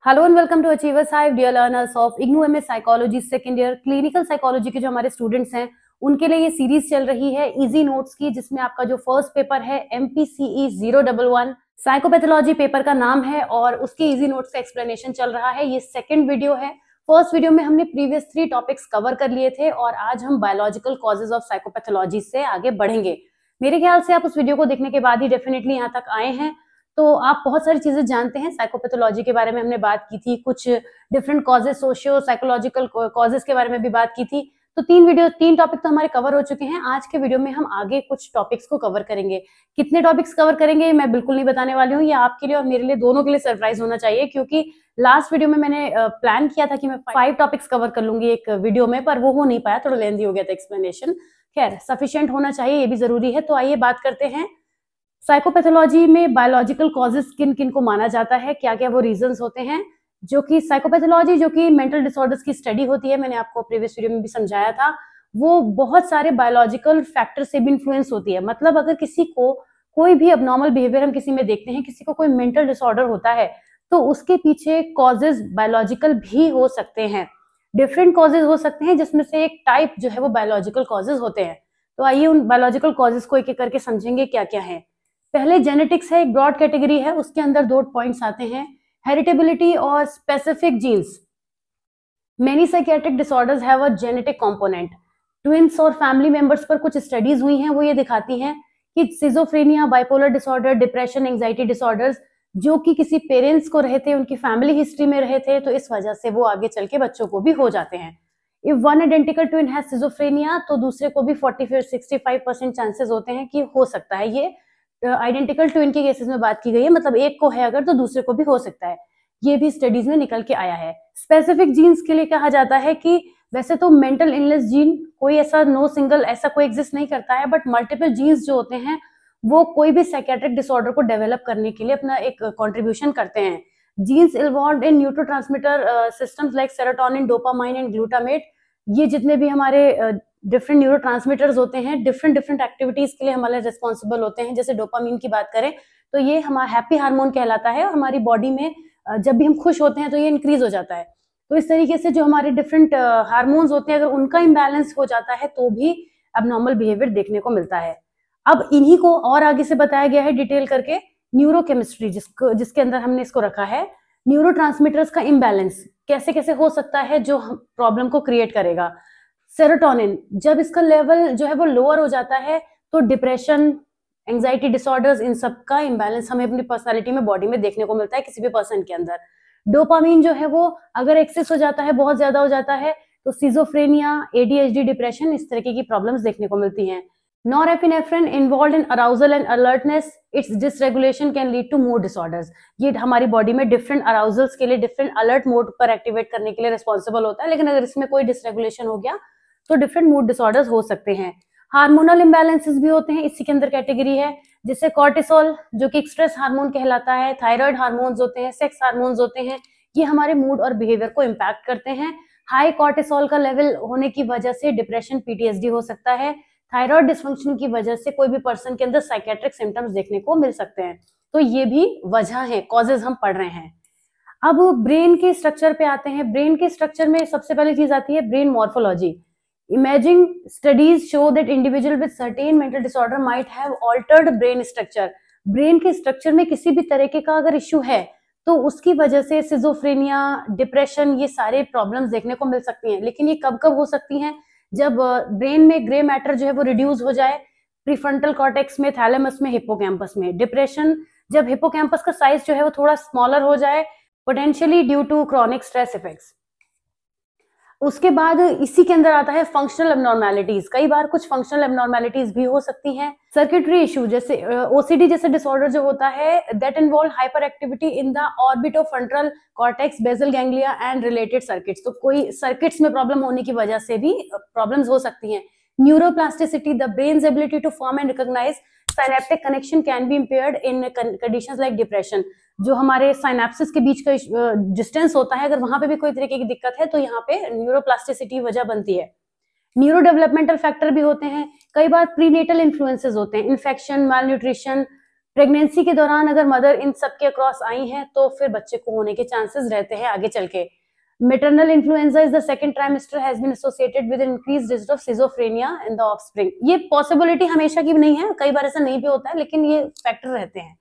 Hello and welcome to achievers hive dear learners of IGNOU MS psychology second year clinical psychology के जो हमारे students हैं उनके लिए ये सीरीज चल रही है इजी नोट्स की, जिसमें आपका जो फर्स्ट पेपर है MPCE 011 साइकोपैथोलॉजी पेपर का नाम है और उसके इजी नोट्स का एक्सप्लेनेशन चल रहा है। ये सेकंड वीडियो है। फर्स्ट वीडियो में हमने प्रीवियस 3 टॉपिक्स कवर कर लिए थे और आज हम बायोलॉजिकल कॉजेज ऑफ साइकोपैथोलॉजी से आगे बढ़ेंगे। मेरे ख्याल से आप उस वीडियो को देखने के बाद ही डेफिनेटली यहाँ तक आए हैं, तो आप बहुत सारी चीजें जानते हैं। साइकोपैथोलॉजी के बारे में हमने बात की थी, कुछ different causes, socio psychological causes के बारे में भी बात की थी। तो 3 टॉपिक तो हमारे कवर हो चुके हैं। आज के वीडियो में हम आगे कुछ टॉपिक्स को कवर करेंगे। कितने टॉपिक्स कवर करेंगे मैं बिल्कुल नहीं बताने वाली हूँ। ये आपके लिए और मेरे लिए दोनों के लिए सरप्राइज होना चाहिए, क्योंकि लास्ट वीडियो में मैंने प्लान किया था कि मैं 5 टॉपिक्स कवर कर लूंगी एक वीडियो में, पर वो हो नहीं पाया, थोड़ा लेंथी हो गया था एक्सप्लेनेशन। खैर, सफिशिएंट होना चाहिए, ये भी जरूरी है। तो आइए बात करते हैं साइकोपैथोलॉजी में बायोलॉजिकल कॉजेज किन किन को माना जाता है, क्या क्या वो रीजंस होते हैं। जो कि साइकोपैथोलॉजी जो कि मेंटल डिसऑर्डर्स की स्टडी होती है, मैंने आपको प्रीवियस वीडियो में भी समझाया था, वो बहुत सारे बायोलॉजिकल फैक्टर से भी इन्फ्लुएंस होती है। मतलब अगर किसी को कोई भी अबनॉर्मल बिहेवियर हम किसी में देखते हैं, किसी को कोई मेंटल डिसऑर्डर होता है, तो उसके पीछे कॉजेज बायोलॉजिकल भी हो सकते हैं। डिफरेंट कॉजेज हो सकते हैं, जिसमें से एक टाइप जो है वो बायोलॉजिकल कॉजेज होते हैं। तो आइए उन बायोलॉजिकल कॉजेज को एक एक करके समझेंगे क्या क्या है। पहले जेनेटिक्स है, एक ब्रॉड कैटेगरी है, उसके अंदर 2 पॉइंट्स आते हैं, हेरिटेबिलिटी और specific jeans. Many psychiatric disorders have a genetic component. Twins और फैमिली मेंबर्स पर कुछ स्टडीज हुई हैं, वो ये दिखाती हैं कि schizophrenia, bipolar disorder, depression, anxiety disorders जो कि किसी पेरेंट्स को रहे थे, उनकी फैमिली हिस्ट्री में रहे थे, तो इस वजह से वो आगे चल के बच्चों को भी हो जाते हैं। If one identical twin has schizophrenia, तो दूसरे को भी 45-65% चांसेस होते हैं कि हो सकता है। ये आइडेंटिकल ट्विन के केसेस में बात की गई है, मतलब एक को है अगर तो दूसरे को भी हो सकता है। ये भी स्टडीज में निकल के आया है। स्पेसिफिक जीन्स के लिए कहा जाता है कि वैसे तो मेंटल इलनेस जीन कोई ऐसा नो सिंगल ऐसा कोई एग्जिस्ट नहीं करता है, बट मल्टीपल जीन्स जो होते हैं वो कोई भी साइकियाट्रिक डिसऑर्डर को डेवलप करने के लिए अपना एक कंट्रीब्यूशन करते हैं। Genes involved in neurotransmitter systems like serotonin, dopamine and glutamate. ये जितने भी हमारे डिफरेंट न्यूरोट्रांसमीटर्स होते हैं, डिफरेंट एक्टिविटीज के लिए हमारे रिस्पॉन्सिबल होते हैं। जैसे डोपामिन की बात करें तो ये हमारा हैप्पी हार्मोन कहलाता है और हमारी बॉडी में जब भी हम खुश होते हैं तो ये इंक्रीज हो जाता है। तो इस तरीके से जो हमारे डिफरेंट हार्मोन्स होते हैं, अगर उनका इम्बैलेंस हो जाता है तो भी अबनॉर्मल बिहेवियर देखने को मिलता है। अब इन्हीं को और आगे से बताया गया है डिटेल करके न्यूरोकेमिस्ट्री, जिसके अंदर हमने इसको रखा है न्यूरोट्रांसमीटर्स का इम्बैलेंस कैसे कैसे हो सकता है जो प्रॉब्लम को क्रिएट करेगा। सेरोटोनिन जब इसका लेवल जो है वो लोअर हो जाता है तो डिप्रेशन, एंजाइटी डिसऑर्डर्स, इन सब का इम्बैलेंस हमें अपनी पर्सनालिटी में, बॉडी में देखने को मिलता है किसी भी पर्सन के अंदर। डोपामिन जो है वो अगर एक्सेस हो जाता है, बहुत ज्यादा हो जाता है, तो सिजोफ्रेनिया, ADHD, डिप्रेशन, इस तरीके की प्रॉब्लम्स देखने को मिलती हैं। Norepinephrine involved in arousal and alertness, its dysregulation can lead to mood disorders. ये हमारी बॉडी में डिफरेंट अराउजल्स के लिए, डिफरेंट अलर्ट मोड पर एक्टिवेट करने के लिए रिस्पॉन्सिबल होता है, लेकिन अगर इसमें कोई डिसरेगुलेशन हो गया तो डिफरेंट मूड डिसऑर्डर्स हो सकते हैं। हार्मोनल इम्बैलेंसेस भी होते हैं, इसी के अंदर कैटेगरी है, जैसे कॉर्टिसोल जो कि एक स्ट्रेस हार्मोन कहलाता है, थायराइड हार्मोन्स होते हैं, सेक्स हार्मोन्स होते हैं, ये हमारे मूड और बिहेवियर को इम्पैक्ट करते हैं। हाई कॉर्टिसोल का लेवल होने की वजह से डिप्रेशन, PTSD हो सकता है। थायराइड डिसफंक्शन की वजह से कोई भी पर्सन के अंदर साइकेट्रिक सिम्टम्स देखने को मिल सकते हैं। तो ये भी वजह है, कॉजेज हम पढ़ रहे हैं। अब ब्रेन के स्ट्रक्चर पे आते हैं। ब्रेन के स्ट्रक्चर में सबसे पहली चीज आती है brain morphology. Imaging studies show that individual with certain mental disorder might have altered brain structure. Brain के स्ट्रक्चर में किसी भी तरीके का अगर इश्यू है तो उसकी वजह से सिजोफ्रेनिया, डिप्रेशन, ये सारे प्रॉब्लम्स देखने को मिल सकती हैं। लेकिन ये कब कब हो सकती हैं? जब ब्रेन में ग्रे मैटर जो है वो रिड्यूस हो जाए, प्रीफ्रंटल कॉर्टेक्स में, थैलेमस में, हिप्पोकैम्पस में। डिप्रेशन जब हिप्पोकैम्पस का साइज जो है वो थोड़ा स्मॉलर हो जाए, potentially due to chronic stress effects. उसके बाद इसी के अंदर आता है फंक्शनल एबनॉर्मैलिटीज। कई बार कुछ फंक्शनल एबनॉर्मैलिटीज भी हो सकती हैं। सर्किटरी इशू जैसे OCD जैसे डिसऑर्डर जो होता है, that involve hyper activity in the orbitofrontal cortex, basal ganglia and related circuits. तो कोई सर्किट्स में प्रॉब्लम होने की वजह से भी प्रॉब्लम्स हो सकती हैं। Neuroplasticity, the brain's ability to form and recognize synaptic connection can be impaired in conditions like depression. जो हमारे साइनेप्सिस के बीच का डिस्टेंस होता है, अगर वहां पे भी कोई तरीके की दिक्कत है तो यहाँ पे न्यूरोप्लास्टिसिटी वजह बनती है। न्यूरो डेवलपमेंटल फैक्टर भी होते हैं। कई बार प्रीनेटल इन्फ्लुएंसेस होते हैं, इन्फेक्शन, माल न्यूट्रिशन, प्रेगनेंसी के दौरान अगर मदर इन सब के अक्रॉस आई है तो फिर बच्चे को होने के चांसेस रहते हैं आगे चल के। Maternal influenza is the second trimester has been associated with increased risk of schizophrenia in the offspring। ये पॉसिबिलिटी हमेशा की भी नहीं है, कई बार ऐसा नहीं भी होता है, लेकिन ये फैक्टर रहते हैं।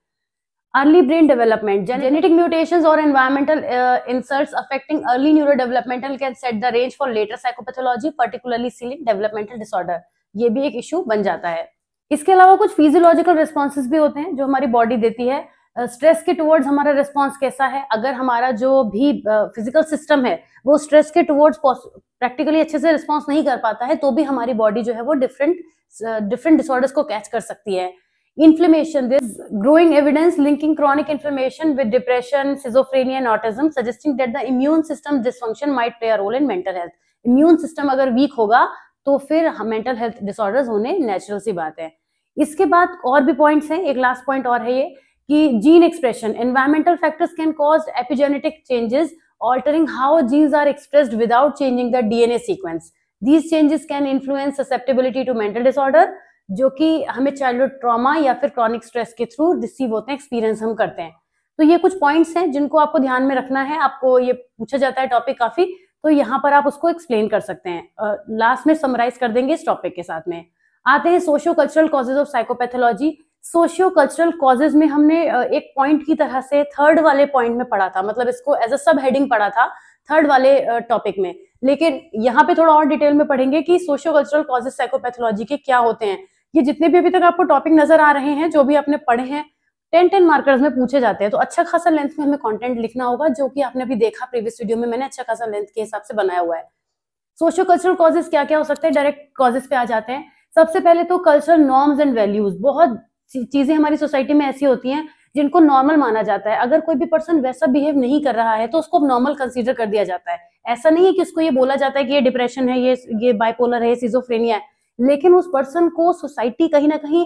Early brain development, genetic mutations और environmental insults affecting early neurodevelopmental can set the range for later psychopathology, particularly ceiling developmental disorder. ये भी एक इश्यू बन जाता है। इसके अलावा कुछ फिजियोलॉजिकल रिस्पॉन्सेज भी होते हैं जो हमारी बॉडी देती है। स्ट्रेस के टुवर्ड्स हमारा रिस्पॉन्स कैसा है, अगर हमारा जो भी फिजिकल सिस्टम है वो स्ट्रेस के टुवर्ड्स प्रैक्टिकली अच्छे से रिस्पॉन्स नहीं कर पाता है तो भी हमारी बॉडी जो है वो डिफरेंट डिसऑर्डर्स को कैच कर सकती है। Inflammation, there is growing evidence linking chronic inflammation with depression, schizophrenia and autism, suggesting that the immune system dysfunction might play a role in mental health। Immune system अगर weak होगा तो फिर mental health disorders होने natural सी बात है। इसके बाद और भी points हैं, एक last point और है ये कि gene expression, environmental factors can cause epigenetic changes, altering how genes are expressed without changing the DNA sequence। These changes can influence susceptibility to mental disorder, जो कि हमें चाइल्डहुड ट्रॉमा या फिर क्रॉनिक स्ट्रेस के थ्रू रिसीव होते हैं, experience हम करते हैं। तो ये कुछ पॉइंट्स हैं जिनको आपको ध्यान में रखना है। आपको ये पूछा जाता है टॉपिक काफी, तो यहाँ पर आप उसको एक्सप्लेन कर सकते हैं। लास्ट में समराइज कर देंगे इस टॉपिक के साथ में। आते हैं socio cultural causes of psychopathology. Socio cultural causes में हमने एक पॉइंट की तरह से थर्ड वाले पॉइंट में पढ़ा था, मतलब इसको एज अ सब हेडिंग पढ़ा था थर्ड वाले टॉपिक में, लेकिन यहाँ पे थोड़ा और डिटेल में पढ़ेंगे कि सोशियो कल्चरल कॉजेज साइकोपैथोलॉजी के क्या होते हैं। ये जितने भी अभी तक आपको टॉपिक नजर आ रहे हैं, जो भी आपने पढ़े हैं, 10 मार्कर्स में पूछे जाते हैं, तो अच्छा खासा लेंथ में हमें कंटेंट लिखना होगा, जो कि आपने अभी देखा प्रीवियस वीडियो में मैंने अच्छा खासा लेंथ के हिसाब से बनाया हुआ है। सोशियो कल्चरल कॉजेज क्या क्या हो सकते हैं, डायरेक्ट कॉजेज पे आ जाते हैं। सबसे पहले तो कल्चरल नॉर्म्स एंड वैल्यूज। बहुत चीजें हमारी सोसाइटी में ऐसी होती हैं जिनको नॉर्मल माना जाता है। अगर कोई भी पर्सन वैसा बिहेव नहीं कर रहा है तो उसको नॉर्मल कंसीडर कर दिया जाता है। ऐसा नहीं है कि उसको ये बोला जाता है कि ये डिप्रेशन है, ये बाइपोलर है, सिजोफ्रेनिया है, लेकिन उस पर्सन को सोसाइटी कहीं ना कहीं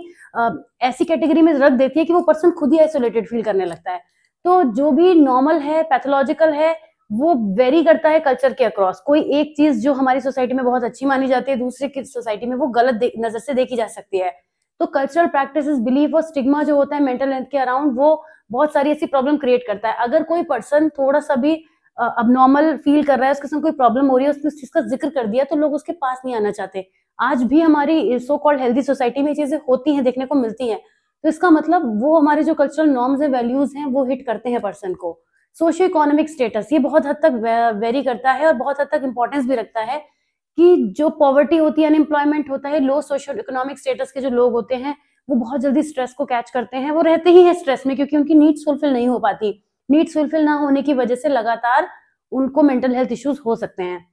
ऐसी कैटेगरी में रख देती है कि वो पर्सन खुद ही आइसोलेटेड फील करने लगता है। तो जो भी नॉर्मल है, पैथोलॉजिकल है, वो वेरी करता है कल्चर के अक्रॉस। कोई एक चीज जो हमारी सोसाइटी में बहुत अच्छी मानी जाती है, दूसरे की सोसाइटी में वो गलत नजर से देखी जा सकती है। तो कल्चरल प्रैक्टिसेस, बिलीफ और स्टिग्मा जो होता है मेंटल हेल्थ के अराउंड, वो बहुत सारी ऐसी प्रॉब्लम क्रिएट करता है। अगर कोई पर्सन थोड़ा सा भी अबनॉर्मल फील कर रहा है, उसके साथ कोई प्रॉब्लम हो रही है, उसने उस चीज का जिक्र कर दिया, तो लोग उसके पास नहीं आना चाहते। आज भी हमारी सो कॉल्ड हेल्दी सोसाइटी में चीजें होती हैं, देखने को मिलती हैं। तो इसका मतलब वो हमारे जो कल्चरल नॉर्म्स है, वैल्यूज हैं, वो हिट करते हैं पर्सन को। सोशियो इकोनॉमिक स्टेटस, ये बहुत हद तक वेरी करता है और बहुत हद तक इंपॉर्टेंस भी रखता है कि जो पॉवर्टी होती है, अनएम्प्लॉयमेंट होता है, लो सोशियो इकोनॉमिक स्टेटस के जो लोग होते हैं, वो बहुत जल्दी स्ट्रेस को कैच करते हैं। वो रहते ही है स्ट्रेस में क्योंकि उनकी नीड्स फुलफिल नहीं हो पाती। नीड्स फुलफिल ना होने की वजह से लगातार उनको मेंटल हेल्थ इश्यूज हो सकते हैं।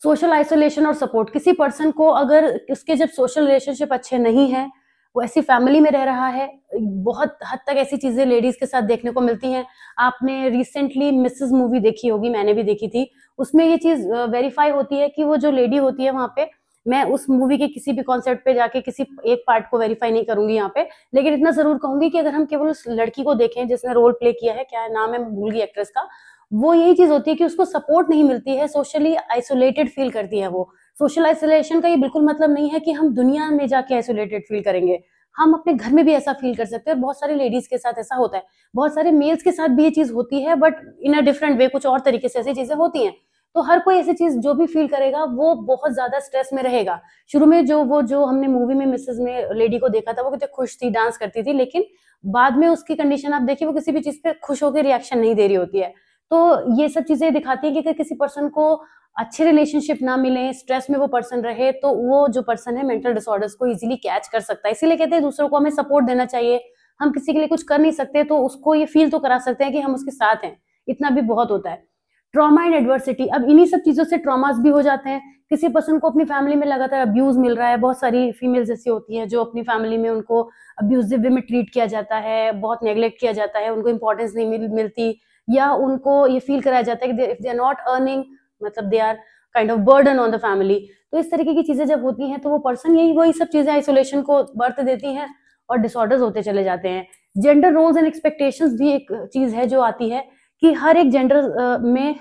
सोशल आइसोलेशन और सपोर्ट, किसी पर्सन को अगर उसके जब सोशल रिलेशनशिप अच्छे नहीं है, वो ऐसी फैमिली में रह रहा है, बहुत हद तक ऐसी चीजें लेडीज के साथ देखने को मिलती हैं। आपने रिसेंटली मिसेस मूवी देखी होगी, मैंने भी देखी थी, उसमें ये चीज वेरीफाई होती है कि वो जो लेडी होती है वहां पे, मैं उस मूवी के किसी भी कॉन्सेप्ट पे जाके किसी एक पार्ट को वेरीफाई नहीं करूंगी यहाँ पे, लेकिन इतना जरूर कहूंगी कि अगर हम केवल उस लड़की को देखें जिसने रोल प्ले किया है, क्या नाम है भूल गई एक्ट्रेस का, वो यही चीज होती है कि उसको सपोर्ट नहीं मिलती है, सोशली आइसोलेटेड फील करती है वो। सोशल आइसोलेशन का ये बिल्कुल मतलब नहीं है कि हम दुनिया में जाके आइसोलेटेड फील करेंगे, हम अपने घर में भी ऐसा फील कर सकते हैं। और बहुत सारे लेडीज के साथ ऐसा होता है, बहुत सारे मेल्स के साथ भी ये चीज होती है, but in a different way, कुछ और तरीके से ऐसी चीजें होती हैं। तो हर कोई ऐसी चीज जो भी फील करेगा वो बहुत ज्यादा स्ट्रेस में रहेगा। शुरू में जो हमने मूवी में मिसेस में लेडी को देखा था, वो कितनी खुश थी, डांस करती थी, लेकिन बाद में उसकी कंडीशन आप देखिए, वो किसी भी चीज पे खुश होकर रिएक्शन नहीं दे रही होती है। तो ये सब चीजें दिखाती है कि अगर किसी पर्सन को अच्छे रिलेशनशिप ना मिले, स्ट्रेस में वो पर्सन रहे, तो वो जो पर्सन है मेंटल डिसऑर्डर्स को इजीली कैच कर सकता है। इसीलिए कहते हैं दूसरों को हमें सपोर्ट देना चाहिए। हम किसी के लिए कुछ कर नहीं सकते तो उसको ये फील तो करा सकते हैं कि हम उसके साथ हैं, इतना भी बहुत होता है। ट्रॉमा एंड एडवर्सिटी, अब इन्हीं सब चीजों से ट्रॉमास भी हो जाते हैं। किसी पर्सन को अपनी फैमिली में लगातार अब्यूज मिल रहा है, बहुत सारी फीमेल्स ऐसी होती हैं जो अपनी फैमिली में उनको अब्यूजिव वे में ट्रीट किया जाता है, बहुत नेग्लेक्ट किया जाता है, उनको इंपॉर्टेंस नहीं मिलती, या उनको ये फील कराया जाता है कि if they are not earning, मतलब they are kind of burden on the family. तो इस तरीके की चीजें जब होती हैं तो वो पर्सन वही सब चीजें आइसोलेशन को बर्थ देती हैं और डिसऑर्डर्स होते चले जाते हैं। जेंडर रोल्स एंड एक्सपेक्टेशंस भी एक चीज है जो आती है कि हर एक जेंडर में,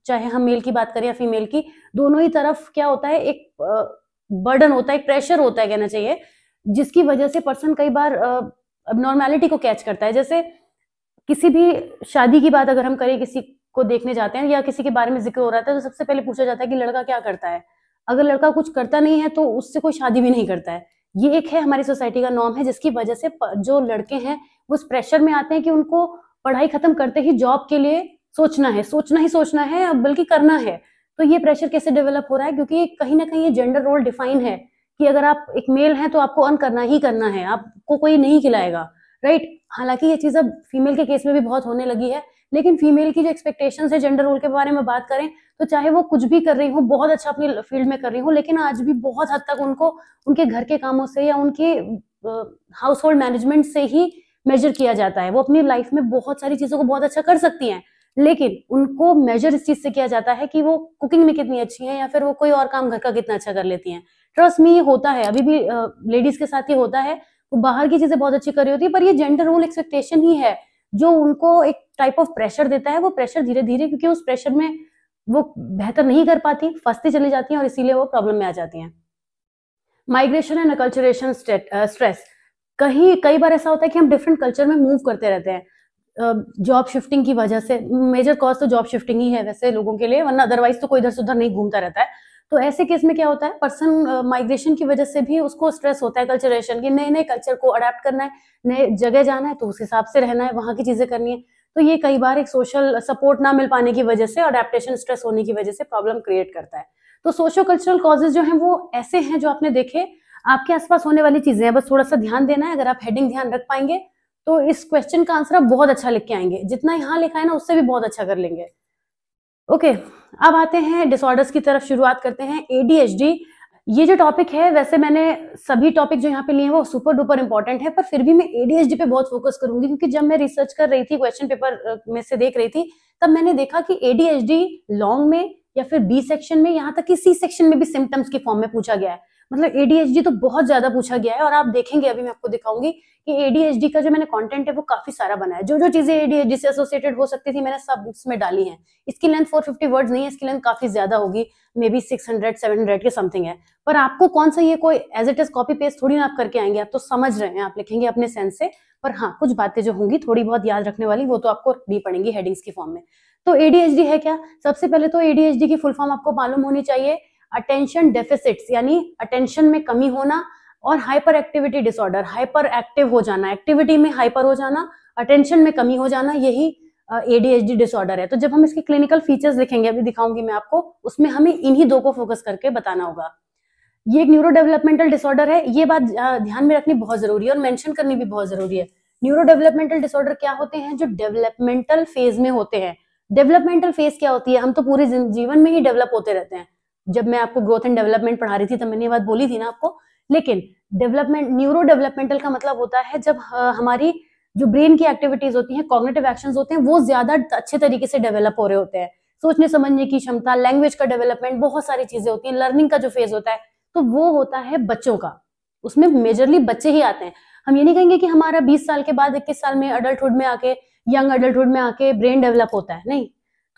चाहे हम मेल की बात करें या फीमेल की, दोनों ही तरफ क्या होता है, एक बर्डन होता है, एक प्रेशर होता है कहना चाहिए, जिसकी वजह से पर्सन कई बार अब नॉर्मेलिटी को कैच करता है। जैसे किसी भी शादी की बात अगर हम करें, किसी को देखने जाते हैं या किसी के बारे में जिक्र हो रहा था, तो सबसे पहले पूछा जाता है कि लड़का क्या करता है। अगर लड़का कुछ करता नहीं है तो उससे कोई शादी भी नहीं करता है। ये एक है हमारी सोसाइटी का नॉर्म है, जिसकी वजह से जो लड़के हैं वो उस प्रेशर में आते हैं कि उनको पढ़ाई खत्म करते ही जॉब के लिए सोचना है, सोचना है, बल्कि करना है। तो ये प्रेशर कैसे डेवलप हो रहा है? क्योंकि कहीं ना कहीं ये जेंडर रोल डिफाइन है कि अगर आप एक मेल हैं तो आपको अर्न करना ही करना है, आपको कोई नहीं खिलाएगा, राइट। हालांकि ये चीज अब फीमेल के केस में भी बहुत होने लगी है, लेकिन फीमेल की जो एक्सपेक्टेशंस है जेंडर रोल के बारे में बात करें तो चाहे वो कुछ भी कर रही हो, बहुत अच्छा अपनी फील्ड में कर रही हो, लेकिन आज भी बहुत हद तक उनको उनके घर के कामों से या उनके हाउस होल्ड मैनेजमेंट से ही मेजर किया जाता है। वो अपनी लाइफ में बहुत सारी चीजों को बहुत अच्छा कर सकती हैं, लेकिन उनको मेजर इस चीज से किया जाता है कि वो कुकिंग में कितनी अच्छी है या फिर वो कोई और काम घर का कितना अच्छा कर लेती हैं। ट्रस्ट मी, ये होता है, अभी भी लेडीज के साथ ये होता है। वो बाहर की चीजें बहुत अच्छी कर रही होती है, पर ये जेंडर रोल एक्सपेक्टेशन ही है जो उनको एक टाइप ऑफ प्रेशर देता है। वो प्रेशर धीरे धीरे, क्योंकि उस प्रेशर में वो बेहतर नहीं कर पाती, फंसती चली जाती हैं और इसीलिए वो प्रॉब्लम में आ जाती हैं। माइग्रेशन एंड अकल्चरेशन स्ट्रेस, कई बार ऐसा होता है कि हम डिफरेंट कल्चर में मूव करते रहते हैं जॉब शिफ्टिंग की वजह से। मेजर कॉज तो जॉब शिफ्टिंग ही है वैसे लोगों के लिए, वरना अदरवाइज तो कोई इधर से उधर नहीं घूमता रहता है। तो ऐसे केस में क्या होता है, पर्सन माइग्रेशन की वजह से भी उसको स्ट्रेस होता है कल्चरेशन की, नए नए कल्चर को अडेप्ट करना है, नए जगह जाना है तो उस हिसाब से रहना है, वहां की चीजें करनी है। तो ये कई बार एक सोशल सपोर्ट ना मिल पाने की वजह से, अडेप्टेशन स्ट्रेस होने की वजह से प्रॉब्लम क्रिएट करता है। तो सोशो कल्चरल कॉजेज जो हैं वो ऐसे हैं जो आपने देखे आपके आसपास होने वाली चीजें हैं, बस थोड़ा सा ध्यान देना है। अगर आप हेडिंग ध्यान रख पाएंगे तो इस क्वेश्चन का आंसर आप बहुत अच्छा लिख के आएंगे, जितना यहाँ लिखा है ना उससे भी बहुत अच्छा कर लेंगे। ओके, अब आते हैं डिसऑर्डर्स की तरफ, शुरुआत करते हैं। एडीएचडी, ये जो टॉपिक है, वैसे मैंने सभी टॉपिक जो यहाँ पे लिए हैं वो सुपर डुपर इंपॉर्टेंट है, पर फिर भी मैं एडीएचडी पे बहुत फोकस करूंगी, क्योंकि जब मैं रिसर्च कर रही थी, क्वेश्चन पेपर में से देख रही थी, तब मैंने देखा कि एडीएचडी लॉन्ग में या फिर बी सेक्शन में, यहाँ तक कि सी सेक्शन में भी सिम्टम्स की फॉर्म में पूछा गया है। मतलब एडीएचडी तो बहुत ज्यादा पूछा गया है, और आप देखेंगे अभी मैं आपको दिखाऊंगी कि एडीएचडी का जो मैंने कंटेंट है वो काफी सारा बना है। जो जो चीजें एडीएचडी से एसोसिएटेड हो सकती थी मैंने सब इसमें डाली हैं। इसकी लेंथ 450 वर्ड्स नहीं है, इसकी लेंथ काफी ज्यादा होगी, मे बी 600-700 के समथिंग है। पर आपको कौन सा, ये कोई as it is copy paste थोड़ी ना आप करके आएंगे, आप तो समझ रहे हैं, आप लिखेंगे अपने सेंस से। पर हाँ, कुछ बातें जो होंगी थोड़ी बहुत याद रखने वाली, वो तो आपको रखनी पड़ेंगी हेडिंग्स की फॉर्म में। तो एडीएचडी है क्या? सबसे पहले तो एडीएचडी की फुल फॉर्म आपको मालूम होनी चाहिए। अटेंशन डेफिसिट्स, यानी अटेंशन में कमी होना, और hyper activity disorder, hyper active हो जाना, एक्टिविटी में हाइपर हो जाना, अटेंशन में कमी हो जाना, यही एडीएचडी डिसऑर्डर है। तो जब हम इसके क्लिनिकल फीचर्स लिखेंगे, अभी दिखाऊंगी मैं आपको, उसमें हमें इन्हीं दो को फोकस करके बताना होगा। ये एक न्यूरो डेवलपमेंटल डिसऑर्डर है, ये बात ध्यान में रखनी बहुत जरूरी है और मेंशन करनी भी बहुत जरूरी है। न्यूरो डेवलपमेंटल डिसऑर्डर क्या होते हैं? जो डेवलपमेंटल फेज में होते हैं। डेवलपमेंटल फेज क्या होती है? हम तो पूरे जीवन में ही डेवलप होते रहते हैं। जब मैं आपको ग्रोथ एंड डेवलपमेंट पढ़ा रही थी तब मैंने ये बात बोली थी ना आपको। लेकिन डेवलपमेंट, न्यूरो डेवलपमेंटल का मतलब होता है जब हमारी जो ब्रेन की एक्टिविटीज होती हैं, कॉग्निटिव एक्शंस होते हैं, वो ज्यादा अच्छे तरीके से डेवलप हो रहे होते हैं। सोचने समझने की क्षमता, लैंग्वेज का डेवलपमेंट, बहुत सारी चीजें होती हैं। लर्निंग का जो फेज होता है तो वो होता है बच्चों का, उसमें मेजरली बच्चे ही आते हैं। हम ये नहीं कहेंगे कि हमारा 20 साल के बाद 21 साल में अडल्टहुड में आके, यंग अडल्टहुड में आके ब्रेन डेवलप होता है, नहीं।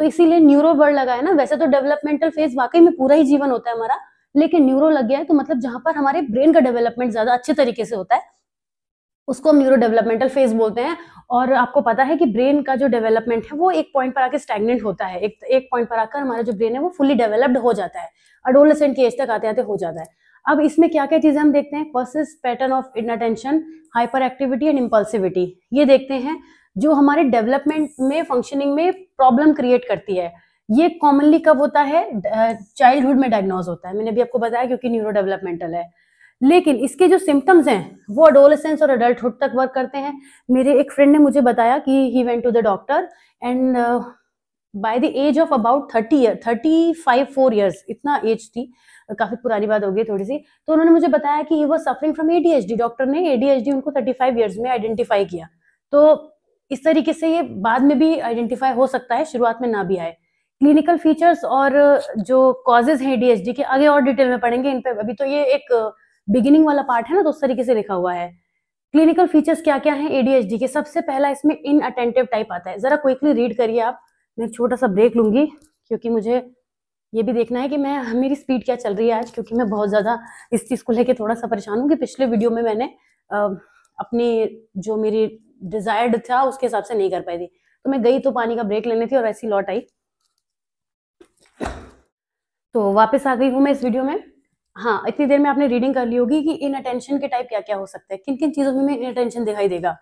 तो इसीलिए न्यूरो वर्ड लगा है ना। वैसे तो डेवलपमेंटल फेज वाकई में पूरा ही जीवन होता है हमारा, लेकिन न्यूरो लग गया है तो मतलब जहां पर हमारे ब्रेन का डेवलपमेंट ज्यादा अच्छे तरीके से होता है, उसको हम न्यूरो डेवलपमेंटल फेज बोलते हैं। और आपको पता है कि ब्रेन का जो डेवलपमेंट है वो एक पॉइंट पर आके स्टैग्नेंट होता है, एक पॉइंट पर आकर हमारा जो ब्रेन है वो फुली डेवलप्ड हो जाता है, एडोलेसेंट की एज तक आते आते हो जाता है। अब इसमें क्या क्या चीजें हम देखते हैं? Persist pattern of inattention, hyperactivity and impulsivity, ये देखते हैं जो हमारे डेवलपमेंट में, फंक्शनिंग में प्रॉब्लम क्रिएट करती है। ये कॉमनली कब होता है? चाइल्डहुड में डायग्नोज होता है, मैंने भी आपको बताया, क्योंकि न्यूरो डेवलपमेंटल है। लेकिन इसके जो सिम्टम्स हैं वो एडोलेसेंस और एडल्टहुड तक वर्क करते हैं। मेरे एक फ्रेंड ने मुझे बताया कि he went to the doctor and by the age of about 4 years, इतना एज थी, काफी पुरानी बात हो गई थोड़ी सी, तो उन्होंने मुझे बताया कि he was suffering from ADHD. Doctor ने एडीएचडी उनको 35 ईयर्स में आइडेंटिफाई किया। तो इस तरीके से ये बाद में भी आइडेंटिफाई हो सकता है, शुरुआत में ना भी आए। क्लिनिकल फीचर्स और जो कॉजेज हैं एडीएचडी के, आगे और डिटेल में पढ़ेंगे इन पे, अभी तो ये एक बिगिनिंग वाला पार्ट है ना, तो उस तरीके से लिखा हुआ है। क्लिनिकल फीचर्स क्या क्या हैं एडीएचडी के? सबसे पहला इसमें इनअटेंटिव टाइप आता है, जरा क्विकली रीड करिए आप। मैं छोटा सा ब्रेक लूंगी क्योंकि मुझे ये भी देखना है कि मेरी स्पीड क्या चल रही है आज, क्योंकि मैं बहुत ज्यादा इस चीज को लेके थोड़ा सा परेशान हूँ कि पिछले वीडियो में मैंने अपनी जो मेरी डिजायर्ड था उसके हिसाब से नहीं कर पाई थी। तो मैं गई तो पानी का ब्रेक लेने थी और ऐसी लौट आई। तो वापस आ गई हूँ मैं इस वीडियो में। हाँ, इतनी देर में आपने रीडिंग कर ली होगी कि इन अटेंशन के टाइप क्या क्या हो सकते हैं, किन किन चीजों में इन अटेंशन दिखाई देगा।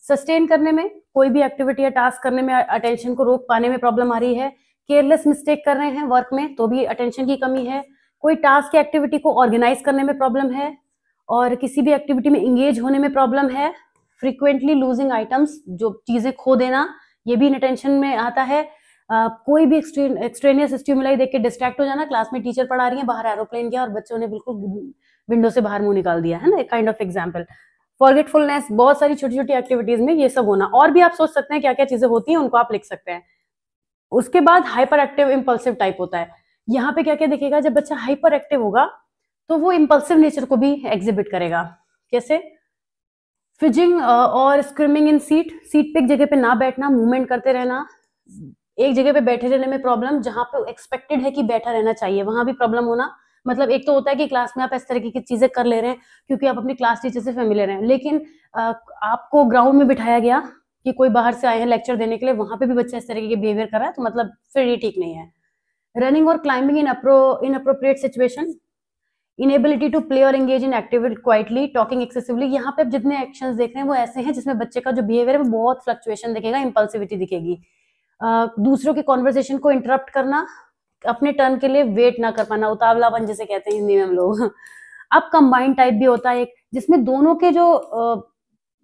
सस्टेन करने में, कोई भी एक्टिविटी या टास्क करने में अटेंशन को रोक पाने में प्रॉब्लम आ रही है। केयरलेस मिस्टेक कर रहे हैं वर्क में तो भी अटेंशन की कमी है। कोई टास्क या एक्टिविटी को ऑर्गेनाइज करने में प्रॉब्लम है, और किसी भी एक्टिविटी में इंगेज होने में प्रॉब्लम है। फ्रीक्वेंटली लूजिंग आइटम्स, जो चीजें खो देना, ये भी अटेंशन में आता है। कोई भी एक्सट्रेनियस स्टिमुलाई देख के डिस्ट्रैक्ट हो जाना, क्लास में टीचर पढ़ा रही है, बाहर एरोप्लेन गया और बच्चों ने बिल्कुल विंडो से बाहर मुंह निकाल दिया, है ना, काइंड ऑफ एग्जाम्पल। फॉरगेटफुलनेस, बहुत सारी छोटी छोटी एक्टिविटीज में ये सब होना। और भी आप सोच सकते हैं क्या क्या चीजें होती हैं, उनको आप लिख सकते हैं। उसके बाद हाइपर एक्टिव इम्पल्सिव टाइप होता है। यहाँ पे क्या क्या दिखेगा, जब बच्चा हाइपर एक्टिव होगा तो वो इम्पल्सिव नेचर को भी एग्जिबिट करेगा। कैसे? फिजिंग और स्क्रिमिंग इन सीट पे एक जगह पे ना बैठना, मूवमेंट करते रहना। एक जगह पे बैठे रहने में प्रॉब्लम, जहां पे एक्सपेक्टेड है कि बैठा रहना चाहिए वहां भी प्रॉब्लम होना। मतलब एक तो होता है कि क्लास में आप इस तरीके की चीजें कर ले रहे हैं क्योंकि आप अपनी क्लास टीचर से फेमिलियर हैं, लेकिन आपको ग्राउंड में बिठाया गया कि कोई बाहर से आए हैं लेक्चर देने के लिए, वहां पे भी बच्चा इस तरीके के बिहेवियर कर रहा है, तो मतलब फिर ये ठीक नहीं है। रनिंग और climbing inappropriate situation, inability to play और engage in activity quietly, talking excessively. यहाँ पे जितने एक्शंस देख रहे हैं वो ऐसे हैं जिसमें बच्चे का जो बिहेवियर है वो बहुत फ्लक्चुएशन दिखेगा, इंपल्सिविटी दिखेगी। दूसरों के कॉन्वर्सेशन को इंटरप्ट करना, अपने टर्न के लिए वेट ना कर पाना, उतावलापन जिसे कहते हैं हिंदी में हम लोग। अब कंबाइंड टाइप भी होता है एक, जिसमें दोनों के जो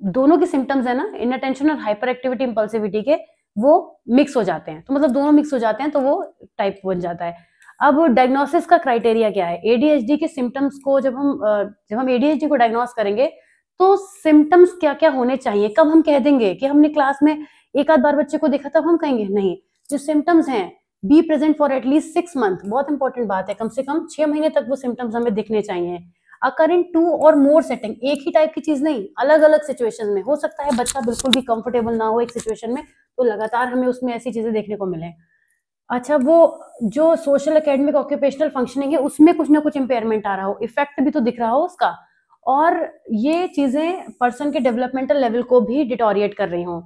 दोनों के सिम्टम्स है ना, इनअटेंशन और हाइपर एक्टिविटी इम्पल्सिविटी के, वो मिक्स हो जाते हैं। तो मतलब दोनों मिक्स हो जाते हैं तो वो टाइप बन जाता है। अब डायग्नोसिस का क्राइटेरिया क्या है? एडीएचडी के सिम्टम्स को जब हम एडीएचडी को डायग्नोस करेंगे तो सिम्टम्स क्या क्या होने चाहिए, कब हम कह देंगे कि हमने क्लास में एक आध बार बच्चे को देखा तब हम कहेंगे? नहीं, जो सिम्टम्स हैं, be present for at least 6 month, बहुत इंपॉर्टेंट बात है, कम से कम 6 महीने तक वो सिम्टम्स हमें दिखने चाहिए। अकर इन 2 और मोर सेटिंग, एक ही टाइप की चीज नहीं, अलग अलग सिचुएशन में। हो सकता है बच्चा बिल्कुल भी कंफर्टेबल ना हो एक सिचुएशन में, तो लगातार हमें उसमें ऐसी चीजें देखने को मिले। अच्छा, वो जो सोशल एकेडमिक ऑक्यूपेशनल फंक्शनिंग है उसमें कुछ ना कुछ इंपेयरमेंट आ रहा हो, इफेक्ट भी तो दिख रहा हो उसका, और ये चीजें पर्सन के डेवलपमेंटल लेवल को भी डिटोरिएट कर रही हों।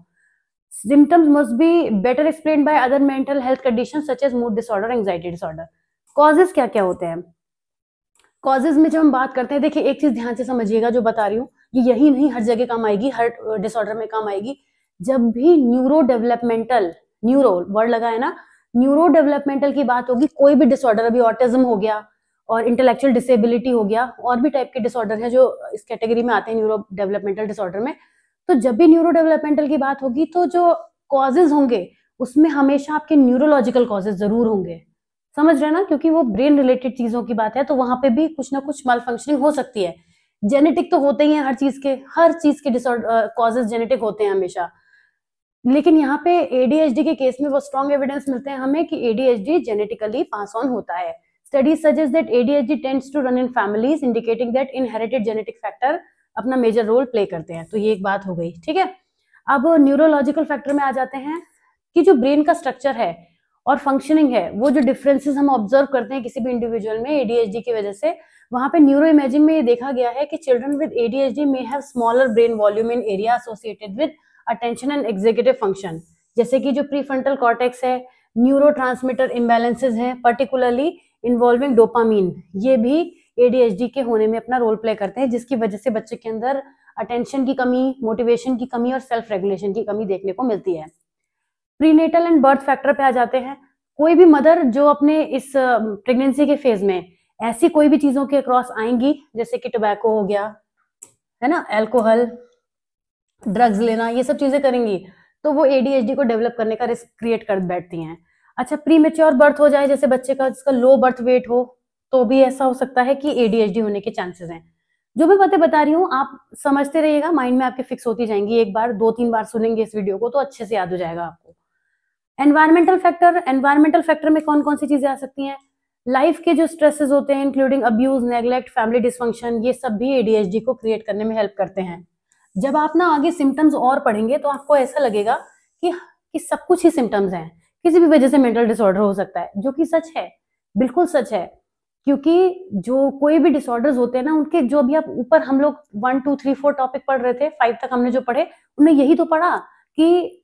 Symptoms must be better explained by other mental health conditions such as mood disorder, anxiety disorder. Causes क्या क्या होते हैं? Causes में जब हम बात करते हैं, देखिए एक चीज ध्यान से समझिएगा जो बता रही हूँ, ये यही नहीं हर जगह काम आएगी, हर डिसऑर्डर में काम आएगी। जब भी न्यूरो डेवलपमेंटल, न्यूरो वर्ड लगा है ना, न्यूरो डेवलपमेंटल की बात होगी, कोई भी डिसऑर्डर, अभी ऑटिज्म हो गया और इंटेलेक्चुअल डिसेबिलिटी हो गया, और भी टाइप के डिसऑर्डर हैं जो इस कैटेगरी में आते हैं न्यूरो डेवलपमेंटल डिसऑर्डर में। तो जब भी न्यूरो डेवलपमेंटल की बात होगी तो जो कॉजेज होंगे उसमें हमेशा आपके न्यूरोलॉजिकल कॉजेज जरूर होंगे, समझ रहे हैं ना, क्योंकि वो ब्रेन रिलेटेड चीजों की बात है, तो वहां पे भी कुछ ना कुछ माल फंक्शनिंग हो सकती है। जेनेटिक तो होते ही हैं, हर चीज के डिसऑर्डर कॉजेज जेनेटिक होते हैं हमेशा। लेकिन यहाँ पे एडीएचडी के केस में वो स्ट्रॉन्ग एविडेंस मिलते हैं हमें कि एडीएचडी जेनेटिकली पास ऑन होता है। Studies suggest that ADHD tends to run in families, indicating that inherited genetic factor अपना मेजर रोल प्ले करते हैं। तो ये एक बात हो गई, ठीक है। अब न्यूरोलॉजिकल फैक्टर में आ जाते हैं कि जो ब्रेन का स्ट्रक्चर है और फंक्शनिंग है, वो जो डिफरेंसेस हम ऑब्जर्व करते हैं किसी भी इंडिविजुअल में एडीएचडी की वजह से, वहां पे न्यूरो इमेजिंग में ये देखा गया है कि children with ADHD may have smaller brain volume in area associated with attention and executive function, जैसे कि जो प्रीफ्रंटल कॉर्टेक्स है, न्यूरोट्रांसमीटर इम्बैलेंसेस हैं पर्टिकुलरली इन्वॉल्विंग डोपामीन, ये भी एडीएचडी के होने में अपना रोल प्ले करते हैं, जिसकी वजह से बच्चे के अंदर अटेंशन की कमी, मोटिवेशन की कमी और सेल्फ रेगुलेशन की कमी देखने को मिलती है। प्रीनेटल एंड बर्थ फैक्टर पे आ जाते हैं। कोई भी मदर जो अपने इस प्रेगनेंसी के फेज में ऐसी कोई भी चीजों के क्रॉस आएंगी, जैसे कि टोबैको हो गया, है ना, अल्कोहल, ड्रग्स लेना, ये सब चीजें करेंगी, तो वो एडीएचडी को डेवलप करने का रिस्क क्रिएट कर बैठती हैं। अच्छा, प्रीमेच्योर बर्थ हो जाए, जैसे बच्चे का जिसका लो बर्थ वेट हो, तो भी ऐसा हो सकता है कि एडीएचडी होने के चांसेस हैं। जो भी बातें बता रही हूँ आप समझते रहिएगा, माइंड में आपके फिक्स होती जाएंगी, एक बार 2-3 बार सुनेंगे इस वीडियो को तो अच्छे से याद हो जाएगा आपको। एनवायरमेंटल फैक्टर में कौन कौन सी चीजें आ सकती हैं? लाइफ के जो स्ट्रेसेस होते हैं, including abuse, neglect, family dysfunction, ये सब भी एडीएचडी को क्रिएट करने में हेल्प करते हैं। जब आप ना आगे सिम्टम्स और पढ़ेंगे तो आपको ऐसा लगेगा कि सब कुछ ही सिम्टम्स हैं, किसी भी वजह से मेंटल डिसऑर्डर हो सकता है, जो कि सच है, बिल्कुल सच है। क्योंकि जो कोई भी डिसऑर्डर्स होते हैं ना, उनके जो अभी आप ऊपर हम लोग 1 2 3 4 टॉपिक पढ़ रहे थे, 5 तक हमने जो पढ़े, उनमें यही तो पढ़ा कि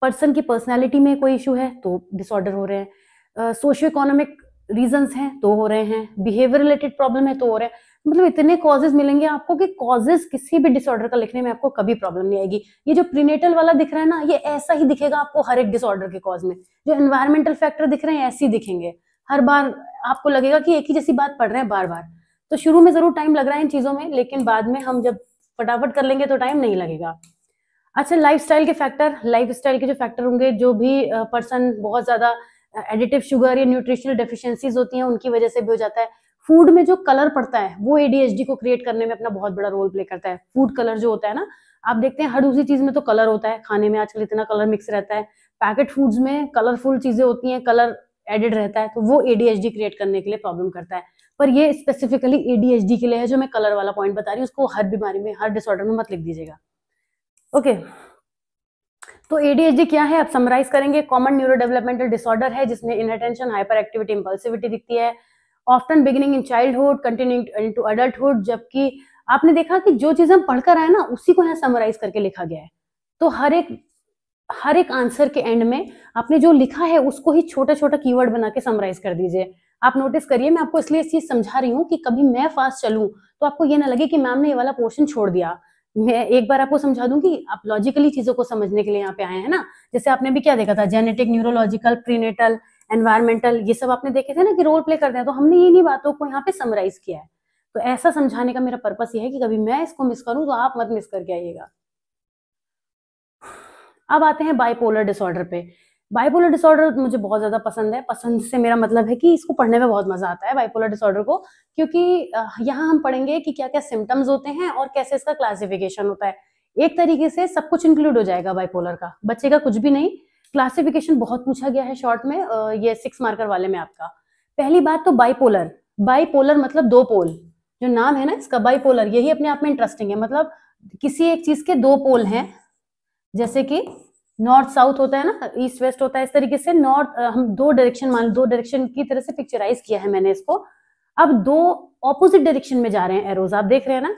पर्सन की पर्सनैलिटी में कोई इशू है तो डिसऑर्डर हो रहे हैं, सोशियो इकोनॉमिक रीजंस हैं तो हो रहे हैं, बिहेवियर रिलेटेड प्रॉब्लम है तो हो रहे हैं। मतलब इतने कॉजेज मिलेंगे आपको कि कॉजेज किसी भी डिसऑर्डर का लिखने में आपको कभी प्रॉब्लम नहीं आएगी। ये जो प्रीनेटल वाला दिख रहा है ना, ये ऐसा ही दिखेगा आपको हर एक डिसऑर्डर के कॉज में। जो एनवायरमेंटल फैक्टर दिख रहे हैं ऐसे ही दिखेंगे हर बार। आपको लगेगा कि एक ही जैसी बात पढ़ रहे हैं बार बार। तो शुरू में जरूर टाइम लग रहा है इन चीजों में, लेकिन बाद में हम जब फटाफट कर लेंगे तो टाइम नहीं लगेगा। अच्छा, लाइफस्टाइल के फैक्टर, लाइफस्टाइल के जो फैक्टर होंगे, जो भी पर्सन बहुत ज्यादा एडिटिव शुगर या न्यूट्रिशनल डेफिशिएंसीज होती हैं उनकी वजह से भी हो जाता है। फूड में जो कलर पड़ता है वो एडीएचडी को क्रिएट करने में अपना बहुत बड़ा रोल प्ले करता है। फूड कलर जो होता है ना, आप देखते हैं हर दूसरी चीज में तो कलर होता है, खाने में आजकल इतना कलर मिक्स रहता है, पैकेट फूड्स में कलरफुल चीजें होती हैं, कलर एडेड रहता है, तो वो एडीएचडी क्रिएट करने के लिए प्रॉब्लम करता है। पर ये स्पेसिफिकली एडीएचडी के लिए है जो मैं कलर वाला पॉइंट बता रही हूँ, उसको हर बीमारी में, हर डिसऑर्डर में मत लिख दीजिएगा। ओके, तो एडीएचडी क्या है अब समराइज करेंगे। कॉमन न्यूरो डेवलपमेंटल डिसऑर्डर है जिसमें इनअटेंशन, हाइपर एक्टिविटी, इंपल्सिविटी दिखती है। Often beginning in childhood, continuing into adulthood. जबकि आपने देखा कि जो चीज हम पढ़कर आए ना उसी को यहाँ समराइज करके लिखा गया है। तो हर एक आंसर के एंड में आपने जो लिखा है उसको ही छोटा छोटा कीवर्ड बना के समराइज कर दीजिए। आप नोटिस करिए, मैं आपको इसलिए इस चीज समझा रही हूँ कि कभी मैं फास्ट चलूं तो आपको ये ना लगे कि मैम ने ये वाला पोर्शन छोड़ दिया। मैं एक बार आपको समझा दूं कि आप लॉजिकली चीजों को समझने के लिए यहाँ पे आए हैं ना। जैसे आपने भी क्या देखा था, जेनेटिक, न्यूरोलॉजिकल, प्रीनेटल, एनवायरमेंटल, ये सब आपने देखे थे ना कि रोल प्ले करते हैं। तो हमने इन्हीं बातों को यहाँ पे समराइज किया है। तो ऐसा समझाने का मेरा पर्पस ये है कि कभी मैं इसको मिस करूं तो आप मत मिस करके आइएगा। अब आते हैं बाइपोलर डिसऑर्डर पे। बाइपोलर डिसऑर्डर मुझे बहुत ज्यादा पसंद है। पसंद से मेरा मतलब है कि इसको पढ़ने में बहुत मजा आता है बाइपोलर डिसऑर्डर को, क्योंकि यहाँ हम पढ़ेंगे कि क्या क्या सिम्टम्स होते हैं और कैसे इसका क्लासिफिकेशन होता है। एक तरीके से सब कुछ इंक्लूड हो जाएगा बाइपोलर का, बचेगा कुछ भी नहीं। क्लासिफिकेशन बहुत पूछा गया है शॉर्ट में, ये 6 मार्कर वाले में आपका। पहली बात तो बाइपोलर, बाइपोलर मतलब दो पोल। जो नाम है ना इसका बाइपोलर, यही अपने आप में इंटरेस्टिंग है। मतलब किसी एक चीज के दो पोल हैं, जैसे कि नॉर्थ साउथ होता है ना, ईस्ट वेस्ट होता है, इस तरीके से नॉर्थ हम दो डायरेक्शन मान, दो डायरेक्शन की तरह से पिक्चराइज किया है मैंने इसको। अब दो ऑपोजिट डायरेक्शन में जा रहे हैं एरोज, आप देख रहे हैं ना।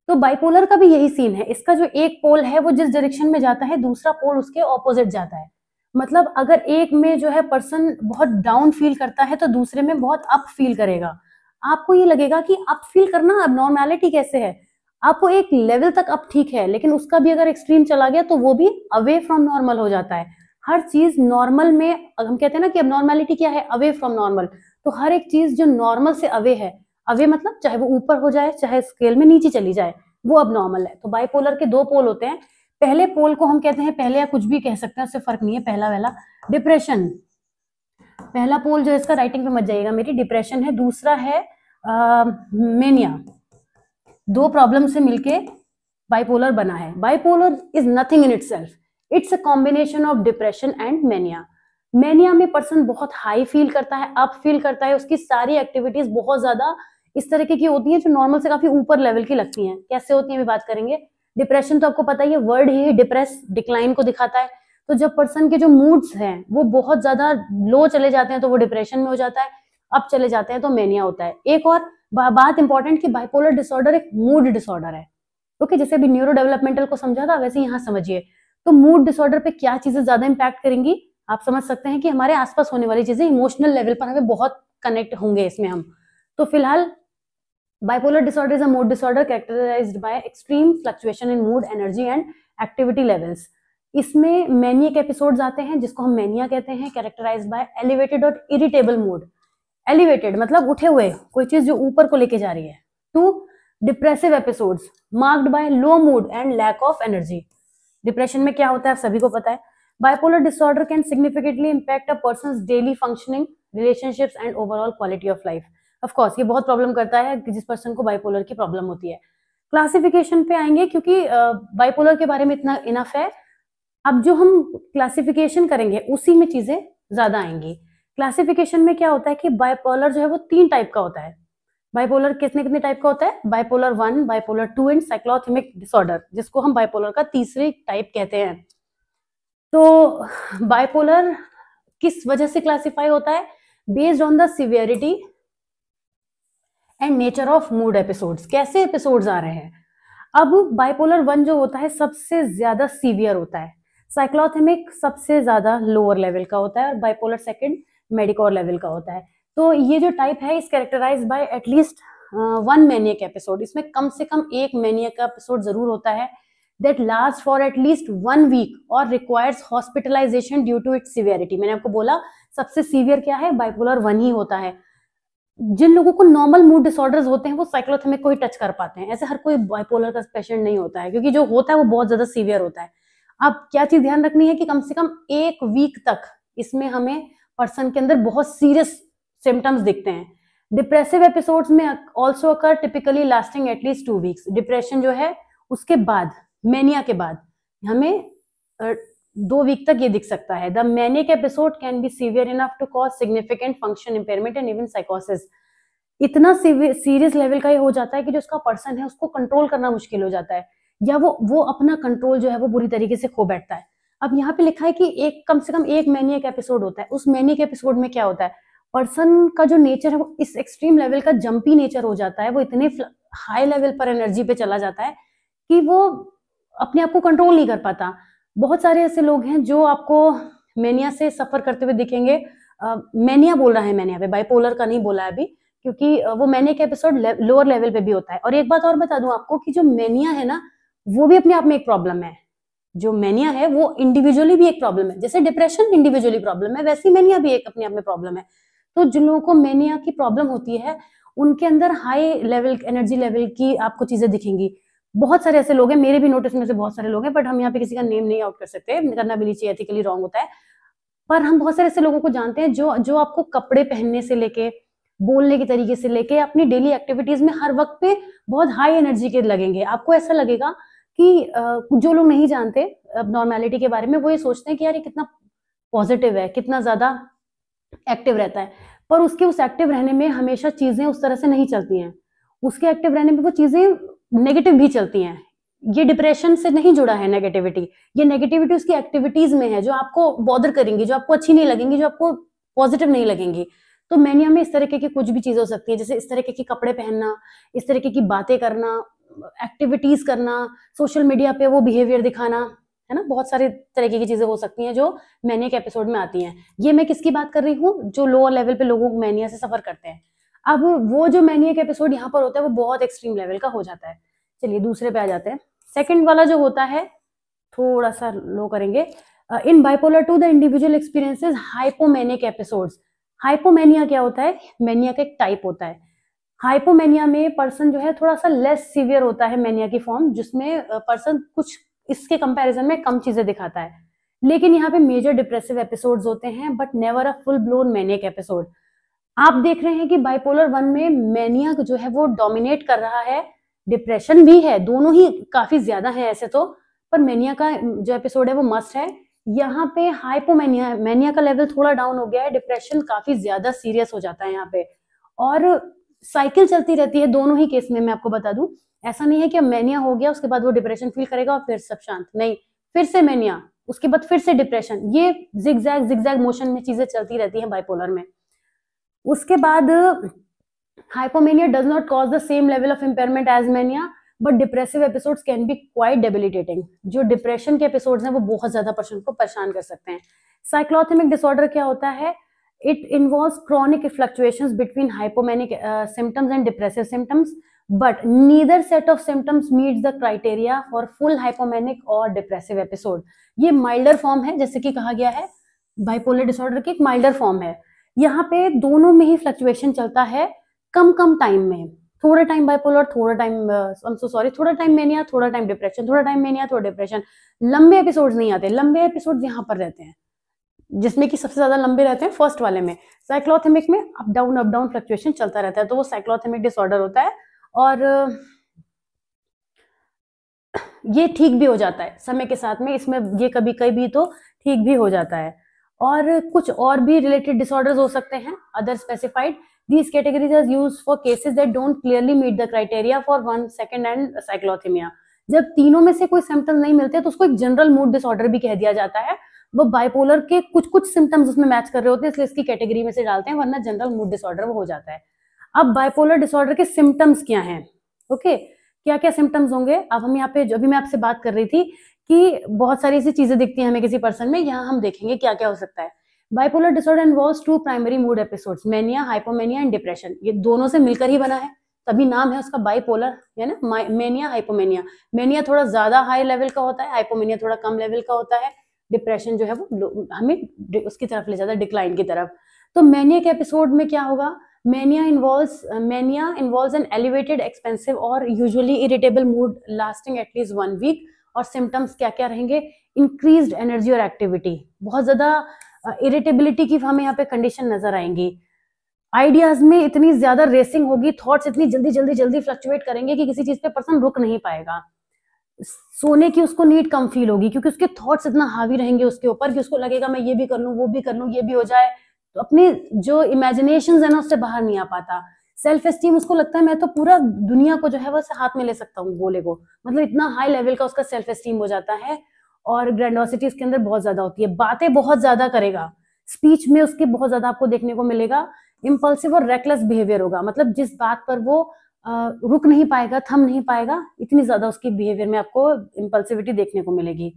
तो बाइपोलर का भी यही सीन है। इसका जो एक पोल है वो जिस डायरेक्शन में जाता है, दूसरा पोल उसके ऑपोजिट जाता है। मतलब अगर एक में जो है पर्सन बहुत डाउन फील करता है तो दूसरे में बहुत अप फील करेगा। आपको ये लगेगा कि अप फील करना अब नॉर्मैलिटी कैसे है। आपको एक लेवल तक अप ठीक है, लेकिन उसका भी अगर एक्सट्रीम चला गया तो वो भी अवे फ्रॉम नॉर्मल हो जाता है। हर चीज नॉर्मल में, हम कहते हैं ना कि अब नॉर्मैलिटी क्या है, अवे फ्रॉम नॉर्मल। तो हर एक चीज जो नॉर्मल से अवे है, अवे मतलब चाहे वो ऊपर हो जाए चाहे स्केल में नीचे चली जाए, वो अब नॉर्मल है। तो बाइपोलर के दो पोल होते हैं। पहले पोल को हम कहते हैं, पहले या कुछ भी कह सकते हैं, उससे फर्क नहीं है, पहला वाला डिप्रेशन। पहला पोल जो है इसका, राइटिंग पे मत जाइएगा मेरी, डिप्रेशन है। दूसरा है मेनिया। दो प्रॉब्लम से मिलके बाइपोलर बना है। Bipolar is nothing in itself, it's a combination of depression and mania. Mania में पर्सन बहुत हाई फील करता है, अप फील करता है, उसकी सारी एक्टिविटीज बहुत ज्यादा इस तरीके की होती हैं जो नॉर्मल से काफी ऊपर लेवल की लगती हैं। कैसे होती हैं अभी बात करेंगे। डिप्रेशन तो आपको पता ही है, वर्ड ही डिप्रेस, डिक्लाइन को दिखाता है। तो जब पर्सन के जो मूड्स हैं वो बहुत ज्यादा लो चले जाते हैं तो वो डिप्रेशन में हो जाता है, अप चले जाते हैं तो मेनिया होता है। एक और बात इंपॉर्टेंट कि बाइपोलर डिसऑर्डर एक मूड डिसऑर्डर है। ओके, जैसे अभी न्यूरो डेवलपमेंटल को समझा था वैसे यहाँ समझिए। तो मूड डिसऑर्डर पे क्या चीजें ज्यादा इंपैक्ट करेंगी, आप समझ सकते हैं कि हमारे आसपास होने वाली चीजें इमोशनल लेवल पर हमें बहुत कनेक्ट होंगे इसमें हम। तो फिलहाल bipolar disorder is a mood disorder characterized by extreme fluctuation in mood, energy and activity levels. इसमें मैनियक एपिसोड्स आते हैं जिसको हम मैनिया कहते हैं, कैरेक्टराइज्ड बाय एलिवेटेड और इरिटेबल मूड। एलिवेटेड मतलब उठे हुए, कोई चीज जो ऊपर को लेके जा रही है। To depressive episodes marked by low mood and lack of energy. Depression में क्या होता है आप सभी को पता है। Bipolar disorder can significantly impact a person's daily functioning, relationships and overall quality of life. Of course ये बहुत प्रॉब्लम करता है कि जिस पर्सन को बाइपोलर की प्रॉब्लम होती है। क्लासिफिकेशन पे आएंगे क्योंकि बाइपोलर के बारे में इतना इनफ है। अब जो हम क्लासिफिकेशन करेंगे उसी में चीजें ज्यादा आएंगी। क्लासिफिकेशन में क्या होता है कि बाइपोलर जो है वो 3 टाइप का होता है। बाइपोलर कितने कितने टाइप का होता है, बाइपोलर 1, बाइपोलर 2 एंड साइक्लोथिमिक डिसऑर्डर, जिसको हम बाइपोलर का तीसरी टाइप कहते हैं। तो बाइपोलर किस वजह से क्लासिफाई होता है, based on the severity and nature of mood episodes, कैसे एपिसोड्स आ रहे हैं। अब बाइपोलर 1 जो होता है सबसे ज्यादा सीवियर होता है, साइक्लोथेमिक सबसे ज्यादा लोअर लेवल का होता है और बाइपोलर 2 मेडिकोर लेवल का होता है। तो ये जो टाइप है इस कैरेक्टराइज बाय एटलीस्ट 1 मैनियक एपिसोड, इसमें कम से कम एक मैनियक का एपिसोड जरूर होता है that lasts for at least 1 week और requires hospitalization due to its severity। मैंने आपको बोला सबसे सीवियर क्या है, बाइपोलर 1 ही होता है। जिन लोगों को नॉर्मल मूड डिसऑर्डर्स होते हैं वो साइक्लोथेमिक को ही टच कर पाते हैं, ऐसे हर कोई बाइपोलर का पेशेंट नहीं होता है, क्योंकि जो होता है वो बहुत ज्यादा सीवियर होता है। अब क्या चीज ध्यान रखनी है कि कम से कम 1 वीक तक इसमें हमें पर्सन के अंदर बहुत सीरियस सिम्टम्स दिखते हैं। डिप्रेसिव एपिसोड्स में ऑल्सो अकर typically lasting at least 2 weeks. Depression जो है उसके बाद, मैनिया के बाद हमें 2 वीक तक ये दिख सकता है। The manic episode can be severe enough to cause significant function impairment and even साइकोसिस। इतना सीरियस लेवल का ये हो जाता है कि जो उसका पर्सन है उसको कंट्रोल करना मुश्किल हो जाता है, या वो अपना कंट्रोल जो है वो बुरी तरीके से खो बैठता है। अब यहाँ पे लिखा है कि कम से कम एक मैनिक एपिसोड होता है। उस मैनिक एपिसोड में क्या होता है, पर्सन का जो नेचर है वो इस एक्सट्रीम लेवल का जंपी नेचर हो जाता है, वो इतने हाई लेवल पर एनर्जी पे चला जाता है कि वो अपने आप को कंट्रोल नहीं कर पाता। बहुत सारे ऐसे लोग हैं जो आपको मैनिया से सफर करते हुए दिखेंगे। मैनिया बोल रहा है मैंने यहाँ पे, बाइपोलर का नहीं बोला है अभी, क्योंकि वो मैनिक एपिसोड लोअर लेवल पे भी होता है। और एक बात और बता दूं आपको कि जो मैनिया है ना वो भी अपने आप में एक प्रॉब्लम है। जो मैनिया है वो इंडिविजुअली भी एक प्रॉब्लम है, जैसे डिप्रेशन इंडिविजुअली प्रॉब्लम है वैसी मैनिया भी एक अपने आप में प्रॉब्लम है। तो जिन लोगों को मैनिया की प्रॉब्लम होती है उनके अंदर हाई लेवल एनर्जी लेवल की आपको चीजें दिखेंगी। बहुत सारे ऐसे लोग हैं, मेरे भी नोटिस में से बहुत सारे लोग हैं, बट हम यहाँ पे किसी का नेम नहीं आउट कर सकते, करना भी नहीं चाहिए, एथिकली रॉन्ग होता है। पर हम बहुत सारे ऐसे लोगों को जानते हैं जो आपको कपड़े पहनने से लेके, बोलने के तरीके से लेके, अपनी डेली एक्टिविटीज में हर वक्त पे बहुत हाई एनर्जी के लगेंगे। आपको ऐसा लगेगा कि जो लोग नहीं जानते नॉर्मेलिटी के बारे में वो ये सोचते हैं कि यार ये कितना पॉजिटिव है, कितना ज्यादा एक्टिव रहता है, पर उसके उस एक्टिव रहने में हमेशा चीजें उस तरह से नहीं चलती हैं। उसके एक्टिव रहने में वो चीजें नेगेटिव भी चलती हैं। ये डिप्रेशन से नहीं जुड़ा है नेगेटिविटी, ये नेगेटिविटी उसकी एक्टिविटीज में है जो आपको बॉदर करेंगी, जो आपको अच्छी नहीं लगेंगी, जो आपको पॉजिटिव नहीं लगेंगी। तो मैनिया में इस तरीके की कुछ भी चीजें हो सकती है, जैसे इस तरीके के कपड़े पहनना, इस तरीके की बातें करना, एक्टिविटीज करना, सोशल मीडिया पे वो बिहेवियर दिखाना, है ना। बहुत सारे तरीके की चीजें हो सकती हैं जो मैनिया के एपिसोड में आती हैं। ये मैं किसकी बात कर रही हूँ, जो लोअर लेवल पे लोगों को मैनिया से सफर करते हैं। अब वो जो मैनिया का एपिसोड यहाँ पर होता है वो बहुत एक्सट्रीम लेवल का हो जाता है। चलिए दूसरे पे आ जाते हैं। सेकंड वाला जो होता है थोड़ा सा लो करेंगे। In bipolar 2 the individual experiences hypomanic episodes. Hypomania क्या होता है, मैनिया का एक टाइप होता है। हाइपोमेनिया में पर्सन जो है थोड़ा सा लेस सीवियर होता है मैनिया की फॉर्म, जिसमें पर्सन कुछ इसके कंपैरिजन में कम चीजें दिखाता है। लेकिन यहाँ पे मेजर डिप्रेसिव एपिसोड्स होते हैं but never a full blown manic episode. आप देख रहे हैं कि बाइपोलर 1 में मैनिया जो है वो डोमिनेट कर रहा है, डिप्रेशन भी है, दोनों ही काफी ज्यादा है ऐसे तो, पर मैनिया का जो एपिसोड है वो मस्ट है। यहाँ पे हाइपोमेनिया, मैनिया का लेवल थोड़ा डाउन हो गया है, डिप्रेशन काफी ज्यादा सीरियस हो जाता है यहाँ पे, और साइकिल चलती रहती है दोनों ही केस में। मैं आपको बता दूं, ऐसा नहीं है कि मैनिया हो गया उसके बाद वो डिप्रेशन फील करेगा और फिर सब शांत, नहीं, फिर से मैनिया, उसके बाद फिर से डिप्रेशन, ये जिगजैग मोशन में चीजें चलती रहती हैं बाइपोलर में। उसके बाद hypomania does not cause the same level of impairment as mania but depressive episodes can be quite debilitating. जो डिप्रेशन के एपिसोड्स हैं वो बहुत ज्यादा पर्सन को परेशान कर सकते हैं। साइक्लोथेमिक डिसऑर्डर क्या होता है, it involves chronic fluctuations between hypomanic symptoms and depressive symptoms but neither set of symptoms meets the criteria for full hypomanic और डिप्रेसिव एपिसोड। ये माइल्डर फॉर्म है, जैसे कि कहा गया है बाइपोलर डिसऑर्डर की एक माइल्डर फॉर्म है। यहाँ पे दोनों में ही फ्लक्चुएशन चलता है कम टाइम में, थोड़ा टाइम बाइपोलर, थोड़ा टाइम मैनिया, थोड़ा टाइम डिप्रेशन, थोड़ा टाइम मैनिया, थोड़ा डिप्रेशन। लंबे एपिसोड्स नहीं आते, लंबे एपिसोड्स यहाँ पर रहते हैं, जिसमें कि सबसे ज्यादा लंबे रहते हैं फर्स्ट वाले में। साइक्लोथेमिक में अप डाउन फ्लक्चुएशन चलता रहता है, तो वो साइक्लोथेमिक डिसऑर्डर होता है। और ये ठीक भी हो जाता है समय के साथ में, इसमें ये कभी कभी तो ठीक भी हो जाता है। और कुछ और भी रिलेटेड डिसऑर्डर्स हो सकते हैं other specified. These categories are used for cases that don't clearly meet the criteria for 1, 2 and cyclothymia। जब तीनों में से कोई सिम्टम्स नहीं मिलते तो उसको एक जनरल मूड डिसऑर्डर भी कह दिया जाता है। वो बाइपोलर के कुछ सिम्टम्स उसमें मैच कर रहे होते हैं, इसलिए इसकी कैटेगरी में से डालते हैं, वरना जनरल मूड डिसऑर्डर वो हो जाता है। अब बाइपोलर डिसऑर्डर के सिम्टम्स क्या हैं? ओके, क्या क्या सिम्टम्स होंगे? अब हम यहाँ पे जो अभी मैं आपसे बात कर रही थी कि बहुत सारी ऐसी चीजें दिखती हैं हमें किसी पर्सन में, यहाँ हम देखेंगे क्या क्या हो सकता है। Bipolar disorder involves 2 primary mood episodes, mania, hypomania and depression. ये दोनों से मिलकर ही बना है, तभी नाम है उसका बाइपोलर, है ना, मैनिया हाइपोमेनिया। मैनिया थोड़ा ज्यादा हाई लेवल का होता है, हाइपोमेनिया थोड़ा कम लेवल का होता है, डिप्रेशन जो है वो हमें उसकी तरफ ले जाता है, डिक्लाइन की तरफ। तो मैनिया के एपिसोड में क्या होगा? Mania involves an elevated, expansive और usually irritable mood lasting at least 1 week. और सिम्टम्स क्या क्या रहेंगे? इंक्रीज्ड एनर्जी और एक्टिविटी, बहुत ज्यादा इरिटेबिलिटी की हमें यहाँ पे कंडीशन नजर आएंगी। आइडियाज में इतनी ज्यादा रेसिंग होगी, थॉट्स इतनी जल्दी जल्दी जल्दी फ्लक्चुएट करेंगे कि किसी चीज पे पर्सन रुक नहीं पाएगा। सोने की उसको नीड कम फील होगी, क्योंकि उसके थॉट्स इतना हावी रहेंगे उसके ऊपर कि उसको लगेगा मैं ये भी कर लूं, वो भी कर लूं, ये भी हो जाए, तो अपनी जो इमेजिनेशन है ना उससे बाहर नहीं आ पाता। सेल्फ एस्टीम, उसको लगता है मैं तो पूरा दुनिया को जो है वो हाथ में ले सकता हूँ, गोले को, मतलब इतना हाई लेवल का उसका सेल्फ एस्टीम हो जाता है। और ग्रैंडोसिटी इसके अंदर बहुत ज्यादा होती है, बातें बहुत ज्यादा करेगा, स्पीच में उसके बहुत ज्यादा आपको देखने को मिलेगा। इम्पल्सिव और रेकलेस बिहेवियर होगा, मतलब जिस बात पर वो रुक नहीं पाएगा, थम नहीं पाएगा, इतनी ज्यादा उसकी बिहेवियर में आपको इम्पल्सिविटी देखने को मिलेगी।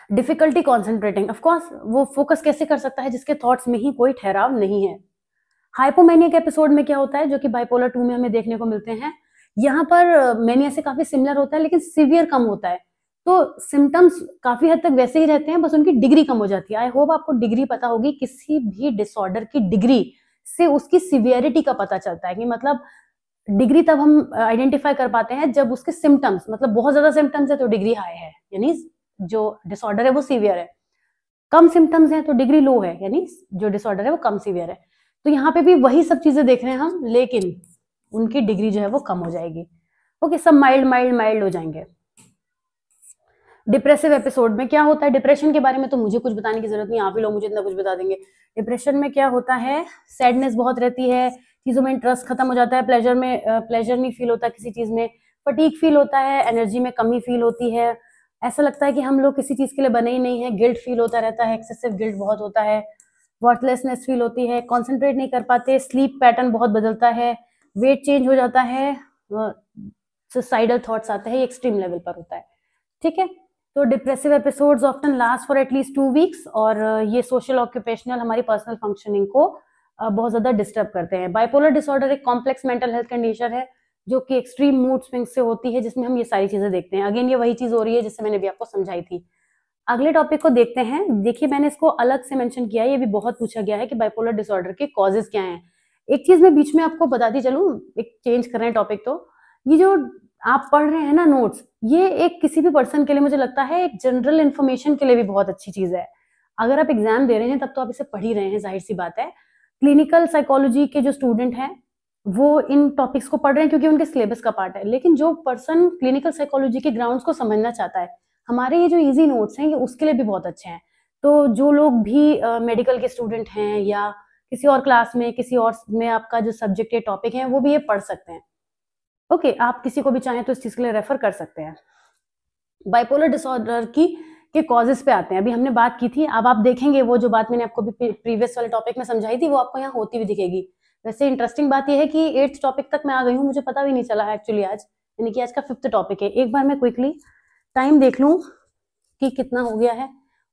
डिफिकल्टी कॉन्सेंट्रेटिंग, ऑफकोर्स वो फोकस कैसे कर सकता है जिसके थॉट्स में ही कोई ठहराव नहीं है। हाइपोमेनिया के एपिसोड में क्या होता है, जो कि बाइपोलर 2 में हमें देखने को मिलते हैं, यहाँ पर मेनिया से काफी सिमिलर होता है लेकिन सीवियर कम होता है। तो सिम्टम्स काफी हद तक वैसे ही रहते हैं, बस उनकी डिग्री कम हो जाती है। आई होप आपको डिग्री पता होगी, किसी भी डिसऑर्डर की डिग्री से उसकी सिवियरिटी का पता चलता है, कि मतलब डिग्री तब हम आइडेंटिफाई कर पाते हैं जब उसके सिम्टम्स, मतलब बहुत ज्यादा सिम्टम्स है तो डिग्री हाई है, यानी जो डिसऑर्डर है वो सीवियर है। कम सिम्टम्स है तो डिग्री लो है, यानी जो डिसऑर्डर है वो कम सीवियर है। तो यहाँ पे भी वही सब चीजें देख रहे हैं हम, लेकिन उनकी डिग्री जो है वो कम हो जाएगी। ओके, सब माइल्ड माइल्ड माइल्ड हो जाएंगे। डिप्रेसिव एपिसोड में क्या होता है? डिप्रेशन के बारे में तो मुझे कुछ बताने की जरूरत नहीं, आप ही लोग मुझे इतना कुछ बता देंगे। डिप्रेशन में क्या होता है? सैडनेस बहुत रहती है, चीजों में इंटरेस्ट खत्म हो जाता है, प्लेजर नहीं फील होता किसी चीज में, फटीग फील होता है, एनर्जी में कमी फील होती है, ऐसा लगता है कि हम लोग किसी चीज के लिए बने ही नहीं है, गिल्ट फील होता रहता है, एक्सेसिव गिल्ट बहुत होता है, वर्थलेसनेस फील होती है, कॉन्सेंट्रेट नहीं कर पाते, स्लीप पैटर्न बहुत बदलता है, वेट चेंज हो जाता है, सुसाइडल थॉट्स आते हैं, एक्सट्रीम लेवल पर होता है। ठीक है, तो depressive episodes often last for at least 2 weeks, और ये सोशल ऑक्यूपेशनल हमारी पर्सनल फंक्शनिंग को बहुत ज्यादा डिस्टर्ब करते हैं। बाइपोलर डिसऑर्डर एक कॉम्प्लेक्स मेंटल हेल्थ कंडीशन है जो कि एक्सट्रीम मूड स्विंग से होती है, जिसमें हम ये सारी चीजें देखते हैं। अगेन ये वही चीज हो रही है जिससे मैंने भी आपको समझाई थी। अगले टॉपिक को देखते हैं। देखिए, मैंने इसको अलग से मेंशन किया है, ये भी बहुत पूछा गया है कि बाइपोलर डिसऑर्डर के कॉजेज क्या हैं। एक चीज मैं बीच में आपको बताती चलूं, एक चेंज कर रहे हैं टॉपिक, तो ये जो आप पढ़ रहे हैं ना नोट्स, ये एक किसी भी पर्सन के लिए मुझे लगता है एक जनरल इन्फॉर्मेशन के लिए भी बहुत अच्छी चीज है। अगर आप एग्जाम दे रहे हैं तब तो आप इसे पढ़ ही रहे हैं, जाहिर सी बात है। क्लिनिकल साइकोलॉजी के जो स्टूडेंट हैं वो इन टॉपिक्स को पढ़ रहे हैं क्योंकि उनके सिलेबस का पार्ट है, लेकिन जो पर्सन क्लिनिकल साइकोलॉजी के ग्राउंड्स को समझना चाहता है, हमारे ये जो इजी नोट्स हैं ये उसके लिए भी बहुत अच्छे हैं। तो जो लोग भी मेडिकल के स्टूडेंट हैं या किसी और क्लास में, किसी और में आपका जो सब्जेक्ट या टॉपिक है, वो भी ये पढ़ सकते हैं। ओके, आप किसी को भी चाहें तो इस चीज के लिए रेफर कर सकते हैं। बाइपोलर डिसऑर्डर के कॉजेस पे आते हैं। अभी हमने बात की थी, अब आप देखेंगे वो जो बात मैंने आपको भी प्रीवियस वाले टॉपिक में समझाई थी वो आपको यहाँ होती हुई दिखेगी। वैसे इंटरेस्टिंग बात यह है कि 8th टॉपिक तक मैं आ गई हूँ, मुझे पता भी नहीं चला है एक्चुअली आज, यानी कि आज का 5th टॉपिक है। एक बार मैं क्विकली टाइम देख लूं कि कितना हो गया है।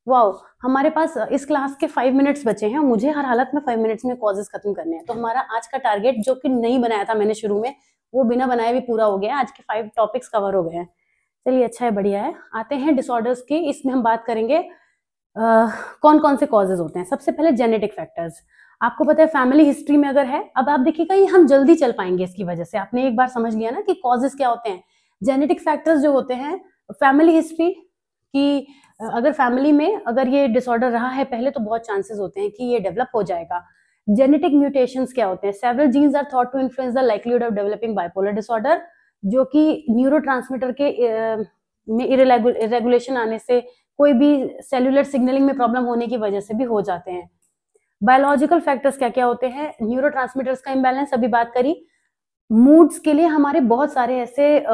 वाओ, हमारे पास इस क्लास के 5 मिनट्स बचे हैं और मुझे हर हालत में 5 मिनट्स में कॉजेस खत्म करने हैं। तो हमारा आज का टारगेट जो कि नहीं बनाया था मैंने शुरू में, वो बिना बनाए भी पूरा हो गया। आज के 5 टॉपिक्स कवर हो गए हैं। चलिए, अच्छा है, बढ़िया है। आते हैं डिसऑर्डर्स की। इसमें हम बात करेंगे कौन कौन से कॉजेज होते हैं। सबसे पहले जेनेटिक फैक्टर्स। आपको पता है फैमिली हिस्ट्री में अगर है, अब आप देखिएगा ये हम जल्दी चल पाएंगे इसकी वजह से। आपने एक बार समझ लिया ना कि कॉजेज क्या होते हैं। जेनेटिक फैक्टर्स जो होते हैं, फैमिली हिस्ट्री की, अगर फैमिली में अगर ये डिसऑर्डर रहा है पहले तो बहुत चांसेस होते हैं कि ये डेवलप हो जाएगा। जेनेटिक म्यूटेशंस क्या होते हैं? Several genes are thought to influence the likelihood of developing bipolar disorder, जो कि न्यूरोट्रांसमीटर के में इरेगुलेशन आने से, कोई भी सेलुलर सिग्नलिंग में प्रॉब्लम होने की वजह से भी हो जाते हैं। बायोलॉजिकल फैक्टर्स क्या क्या होते हैं? न्यूरोट्रांसमीटर्स का इम्बैलेंस, अभी बात करी। मूड्स के लिए हमारे बहुत सारे ऐसे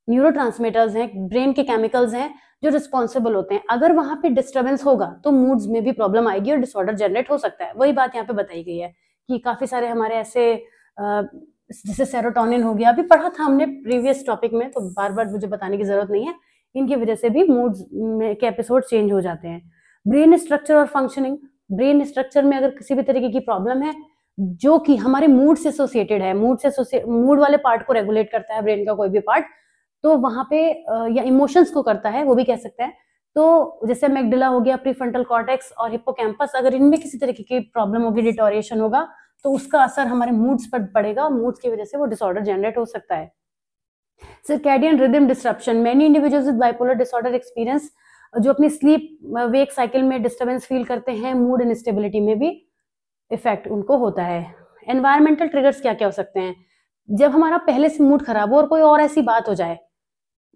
न्यूरोट्रांसमीटर्स हैं, ब्रेन के केमिकल्स हैं जो रिस्पॉन्सिबल होते हैं। अगर वहां पे डिस्टर्बेंस होगा तो मूड्स में भी प्रॉब्लम आएगी और डिसऑर्डर जनरेट हो सकता है। वही बात यहाँ पे बताई गई है कि काफी सारे हमारे ऐसे जैसे सेरोटोनिन हो गया, अभी पढ़ा था हमने प्रीवियस टॉपिक में, तो बार बार मुझे बताने की जरूरत नहीं है। इनकी वजह से भी मूड्स के एपिसोड चेंज हो जाते हैं। ब्रेन स्ट्रक्चर और फंक्शनिंग, ब्रेन स्ट्रक्चर में अगर किसी भी तरीके की प्रॉब्लम है जो कि हमारे मूड से एसोसिएटेड है, मूड वाले पार्ट को रेगुलेट करता है ब्रेन का कोई भी पार्ट, तो वहां पे या इमोशंस को करता है, वो भी कह सकते हैं। तो जैसे मैगडिला हो गया, प्रीफ्रंटल कॉर्टेक्स और हिप्पोकैम्पस, अगर इनमें किसी तरीके की प्रॉब्लम होगी, डिटोरिएशन होगा, तो उसका असर हमारे मूड्स पर पड़ेगा, मूड्स की वजह से वो डिसऑर्डर जनरेट हो सकता है। Circadian rhythm disruption, many individuals with bipolar disorder experience, जो अपनी स्लीप वेक साइकिल में डिस्टर्बेंस फील करते हैं, मूड इनस्टेबिलिटी में भी इफेक्ट उनको होता है। एनवायरमेंटल ट्रिगर्स क्या क्या हो सकते हैं? जब हमारा पहले से मूड खराब हो और कोई और ऐसी बात हो जाए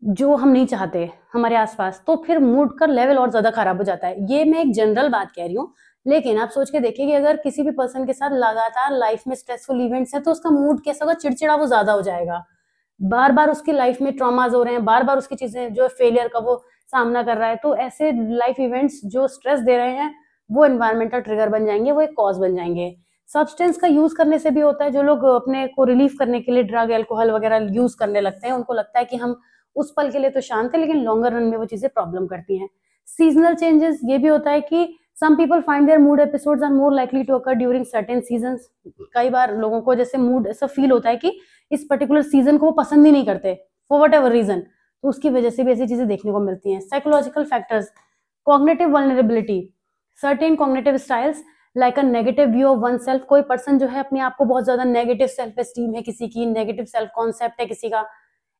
जो हम नहीं चाहते हमारे आसपास, तो फिर मूड का लेवल और ज्यादा खराब हो जाता है। ये मैं एक जनरल बात कह रही हूँ, लेकिन आप सोच के देखिए कि अगर किसी भी पर्सन के साथ लगातार लाइफ में स्ट्रेसफुल इवेंट्स है, तो उसका मूड कैसा होगा? चिड़चिड़ा वो ज्यादा हो जाएगा। बार बार उसकी लाइफ में ट्रॉमाज हो रहे हैं, बार बार उसकी चीजें जो फेलियर का वो सामना कर रहा है, तो ऐसे लाइफ इवेंट्स जो स्ट्रेस दे रहे हैं वो एनवायरमेंटल ट्रिगर बन जाएंगे, वो एक कॉज बन जाएंगे। सब्सटेंस का यूज करने से भी होता है। जो लोग अपने को रिलीफ करने के लिए ड्रग, एल्कोहल वगैरह यूज करने लगते हैं, उनको लगता है कि हम उस पल के लिए तो शांत है, लेकिन लॉन्गर रन में वो चीजें प्रॉब्लम करती हैं। सीजनल चेंजेस, ये भी होता है कि some people find their mood episodes are more likely to occur during certain seasons. कई बार लोगों को जैसे मूड ऐसा फील होता है कि इस पर्टिकुलर सीजन को वो पसंद ही नहीं करते फॉर वट एवर रीजन, तो उसकी वजह से भी ऐसी चीजें देखने को मिलती हैं। Psychological factors, cognitive vulnerability, certain cognitive styles like a negative view of one self. कोई पर्सन जो है अपने आप को बहुत ज्यादा नेगेटिव सेल्फ एस्टीम है किसी की, नेगेटिव सेल्फ कॉन्सेप्ट है किसी का,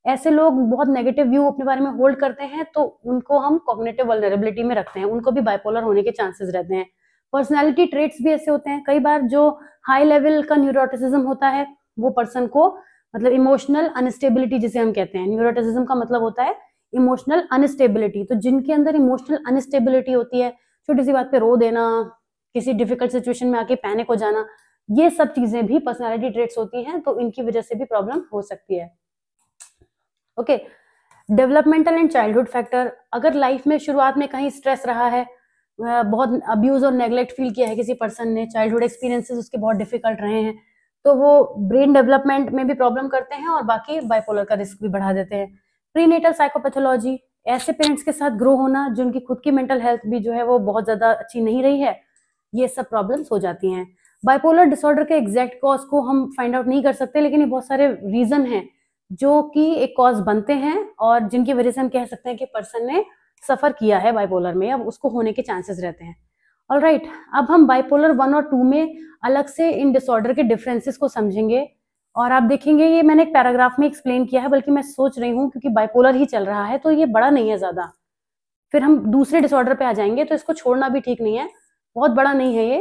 ऐसे लोग बहुत नेगेटिव व्यू अपने बारे में होल्ड करते हैं, तो उनको हम कॉग्निटिव वल्नरेबिलिटी में रखते हैं, उनको भी बाइपोलर होने के चांसेस रहते हैं। पर्सनैलिटी ट्रेट्स भी ऐसे होते हैं, कई बार जो हाई लेवल का न्यूरोटिसिज्म होता है वो पर्सन को, मतलब इमोशनल अनस्टेबिलिटी जिसे हम कहते हैं, न्यूरोटिसिज्म का मतलब होता है इमोशनल अनस्टेबिलिटी, तो जिनके अंदर इमोशनल अनस्टेबिलिटी होती है, छोटी सी बात पे रो देना, किसी डिफिकल्ट सिचुएशन में आके पैनिक हो जाना, ये सब चीजें भी पर्सनैलिटी ट्रेट्स होती हैं, तो इनकी वजह से भी प्रॉब्लम हो सकती है। Okay, developmental and childhood factor, अगर लाइफ में शुरुआत में कहीं स्ट्रेस रहा है, बहुत अब्यूज और नेग्लेक्ट फील किया है किसी पर्सन ने, चाइल्डहुड एक्सपीरियंसेस उसके बहुत डिफिकल्ट रहे हैं, तो वो ब्रेन डेवलपमेंट में भी प्रॉब्लम करते हैं और बाकी बाइपोलर का रिस्क भी बढ़ा देते हैं। प्रीनेटल साइकोपैथोलॉजी, ऐसे पेरेंट्स के साथ ग्रो होना जिनकी खुद की मेंटल हेल्थ भी जो है वो बहुत ज्यादा अच्छी नहीं रही है, ये सब प्रॉब्लम्स हो जाती हैं। बाइपोलर डिसऑर्डर के एग्जैक्ट कॉज को हम फाइंड आउट नहीं कर सकते, लेकिन ये बहुत सारे रीजन हैं जो कि एक कॉज बनते हैं और जिनकी वजह से हम कह सकते हैं कि पर्सन ने सफर किया है बाइपोलर में, अब उसको होने के चांसेस रहते हैं। ऑलराइट, अब हम बाइपोलर 1 और 2 में अलग से इन डिसऑर्डर के डिफरेंसेस को समझेंगे, और आप देखेंगे ये मैंने एक पैराग्राफ में एक्सप्लेन किया है, बल्कि मैं सोच रही हूँ क्योंकि बाइपोलर ही चल रहा है तो ये बड़ा नहीं है ज्यादा, फिर हम दूसरे डिसऑर्डर पे आ जाएंगे, तो इसको छोड़ना भी ठीक नहीं है, बहुत बड़ा नहीं है ये,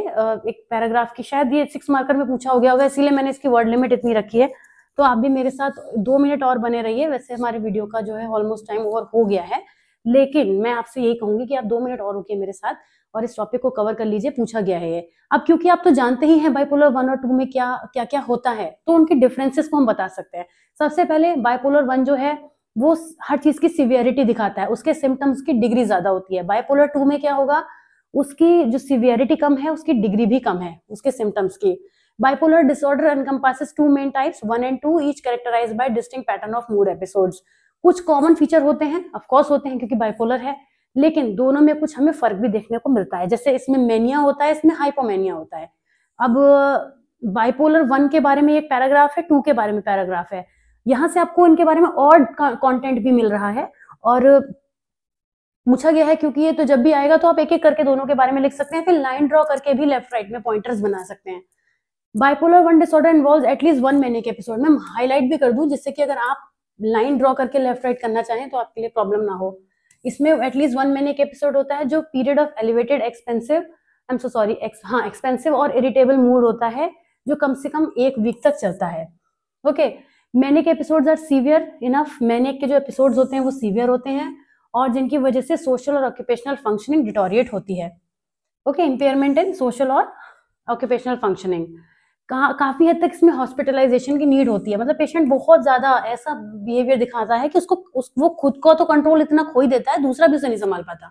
एक पैराग्राफ की, शायद ये 6 मार्कर में पूछा हो गया होगा, इसीलिए मैंने इसकी वर्ड लिमिट इतनी रखी है। तो आप भी मेरे साथ 2 मिनट और बने रहिए। वैसे हमारे वीडियो का जो है ऑलमोस्ट टाइम ओवर हो गया है, लेकिन मैं आपसे यही कहूंगी कि आप 2 मिनट और रुकिए मेरे साथ और इस टॉपिक को कवर कर लीजिए, पूछा गया है ये। अब क्योंकि आप तो जानते ही हैं बाइपोलर 1 और 2 में क्या क्या क्या होता है, तो उनके डिफरेंसेस को हम बता सकते हैं। सबसे पहले बाइपोलर 1 जो है वो हर चीज की सिवियरिटी दिखाता है, उसके सिम्टम्स की डिग्री ज्यादा होती है। बाइपोलर 2 में क्या होगा, उसकी जो सिवियरिटी कम है उसकी डिग्री भी कम है उसके सिम्टम्स की। Bipolar disorder encompasses 2 main types, 1 and 2, each characterized by distinct pattern of mood episodes. कुछ कॉमन फीचर होते हैं, ऑफ कोर्स होते हैं क्योंकि बाइपोलर है, लेकिन दोनों में कुछ हमें फर्क भी देखने को मिलता है। जैसे इसमें मेनिया होता है, इसमें हाइपोमेनिया होता है। अब बाइपोलर 1 के बारे में एक पैराग्राफ है, 2 के बारे में पैराग्राफ है, यहाँ से आपको इनके बारे में और कंटेंट भी मिल रहा है और पूछा गया है, क्योंकि ये तो जब भी आएगा तो आप एक एक करके दोनों के बारे में लिख सकते हैं, फिर लाइन ड्रॉ करके भी लेफ्ट राइट में पॉइंटर्स बना सकते हैं। Bipolar 1 disorder involves at least 1 manic episode. मैं हाईलाइट भी कर दूं जिससे कि अगर आप लाइन ड्रॉ करके लेफ्ट राइट करना चाहें तो आपके लिए प्रॉब्लम ना हो। इसमें एटलीस्ट 1 मैनिक एपिसोड होता है जो पीरियड ऑफ एलिवेटेड एक्सपेंसिव और इरिटेबल मूड होता है, जो कम से कम 1 वीक तक चलता है। Okay, manic episodes are severe enough. Manic के जो एपिसोड्स होते हैं वो सीवियर होते हैं और जिनकी वजह से सोशल और ऑक्यूपेशनल फंक्शनिंग डिटोरिएट होती है। ओके, इंपेयरमेंट इन सोशल और ऑक्यूपेशनल फंक्शनिंग, काफी हद तक इसमें हॉस्पिटलाइजेशन की नीड होती है, मतलब पेशेंट बहुत ज्यादा ऐसा बिहेवियर दिखाता है कि वो खुद को तो कंट्रोल इतना खो ही देता है, दूसरा भी उसे नहीं संभाल पाता।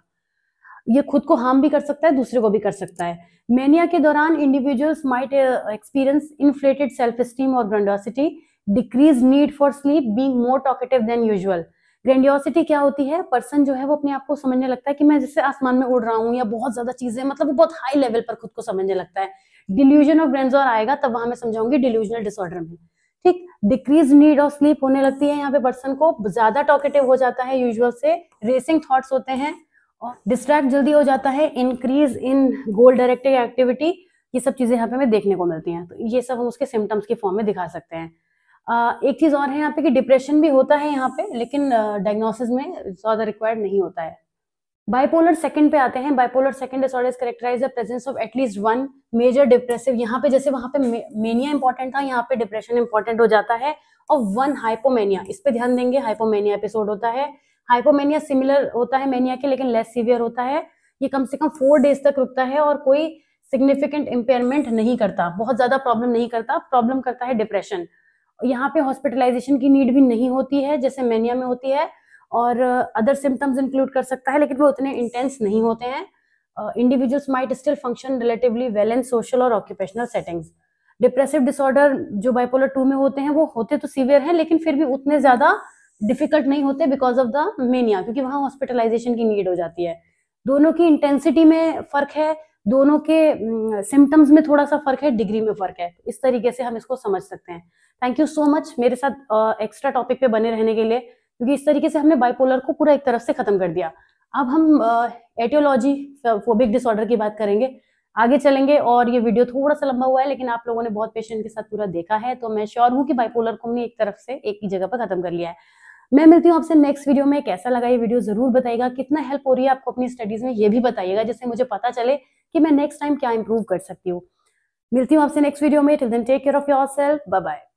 ये खुद को हार्म भी कर सकता है, दूसरे को भी कर सकता है। मेनिया के दौरान individuals might experience inflated self esteem और grandiosity, decreased need for sleep, being more talkative than usual. Grandiosity क्या होती है? पर्सन जो है वो अपने आप को समझने लगता है कि मैं जैसे आसमान में उड़ रहा हूँ या बहुत ज्यादा चीजें, मतलब वो बहुत हाई लेवल पर खुद को समझने लगता है। डिल्यूजन ऑफ ग्रैंडोर आएगा तब वहां मैं समझाऊंगी डिल्यूजनल डिसऑर्डर में। ठीक, डिक्रीज नीड ऑफ स्लीप होने लगती है यहाँ पे, पर्सन को ज्यादा टॉकेटिव हो जाता है यूजुअल से, रेसिंग थॉट्स होते हैं और डिस्ट्रैक्ट जल्दी हो जाता है, increase in goal directed activity, ये सब चीजें यहाँ पे हमें देखने को मिलती हैं। तो ये सब हम उसके सिम्टम्स की फॉर्म में दिखा सकते हैं। एक चीज और है यहाँ पे कि डिप्रेशन भी होता है यहाँ पे, लेकिन डायग्नोसिस में ज्यादा रिक्वायर्ड नहीं होता है। बाइपोलर सेकंड पे आते हैं। Bipolar second disorder is characterized the presence of at least one major depressive, यहाँ पे जैसे वहां पे मेनिया इंपॉर्टेंट था, यहाँ पे डिप्रेशन इंपॉर्टेंट हो जाता है, और वन हाइपोमेनिया, इस पे ध्यान देंगे, हाइपोमेनिया एपिसोड होता है। हाइपोमेनिया सिमिलर होता है मेनिया के, लेकिन लेस सीवियर होता है। ये कम से कम 4 डेज तक रुकता है और कोई सिग्निफिकेंट इम्पेयरमेंट नहीं करता, बहुत ज्यादा प्रॉब्लम नहीं करता, प्रॉब्लम करता है डिप्रेशन। यहाँ पे हॉस्पिटलाइजेशन की नीड भी नहीं होती है जैसे मेनिया में होती है, और अदर सिम्टम्स इंक्लूड कर सकता है, लेकिन वो उतने इंटेंस नहीं होते हैं। Individuals might still function relatively well in social और ऑक्यूपेशनल सेटिंग्स। डिप्रेसिव डिसऑर्डर जो बाइपोलर 2 में होते हैं वो होते तो सीवियर हैं, लेकिन फिर भी उतने ज्यादा डिफिकल्ट नहीं होते बिकॉज ऑफ द मेनिया, क्योंकि वहां हॉस्पिटलाइजेशन की नीड हो जाती है। दोनों की इंटेंसिटी में फर्क है, दोनों के सिम्टम्स में थोड़ा सा फर्क है, डिग्री में फर्क है। इस तरीके से हम इसको समझ सकते हैं। थैंक यू सो मच मेरे साथ एक्स्ट्रा टॉपिक पे बने रहने के लिए, क्योंकि इस तरीके से हमने बाइपोलर को पूरा एक तरफ से खत्म कर दिया। अब हम एटियोलॉजी फोबिक डिसऑर्डर की बात करेंगे, आगे चलेंगे। और ये वीडियो थोड़ा सा लंबा हुआ है, लेकिन आप लोगों ने बहुत पेशेंस के साथ पूरा देखा है, तो मैं श्योर हूँ कि बाइपोलर को हमने एक तरफ से एक ही जगह पर खत्म कर लिया है। मैं मिलती हूँ आपसे नेक्स्ट वीडियो में। कैसा लगा ये वीडियो जरूर बताइएगा, कितना हेल्प हो रही है आपको अपनी स्टडीज में ये भी बताइएगा, जिससे मुझे पता चले कि मैं नेक्स्ट टाइम क्या इंप्रूव कर सकती हूँ। मिलती हूँ आपसे नेक्स्ट वीडियो में। Till then take care of yourself, bye bye.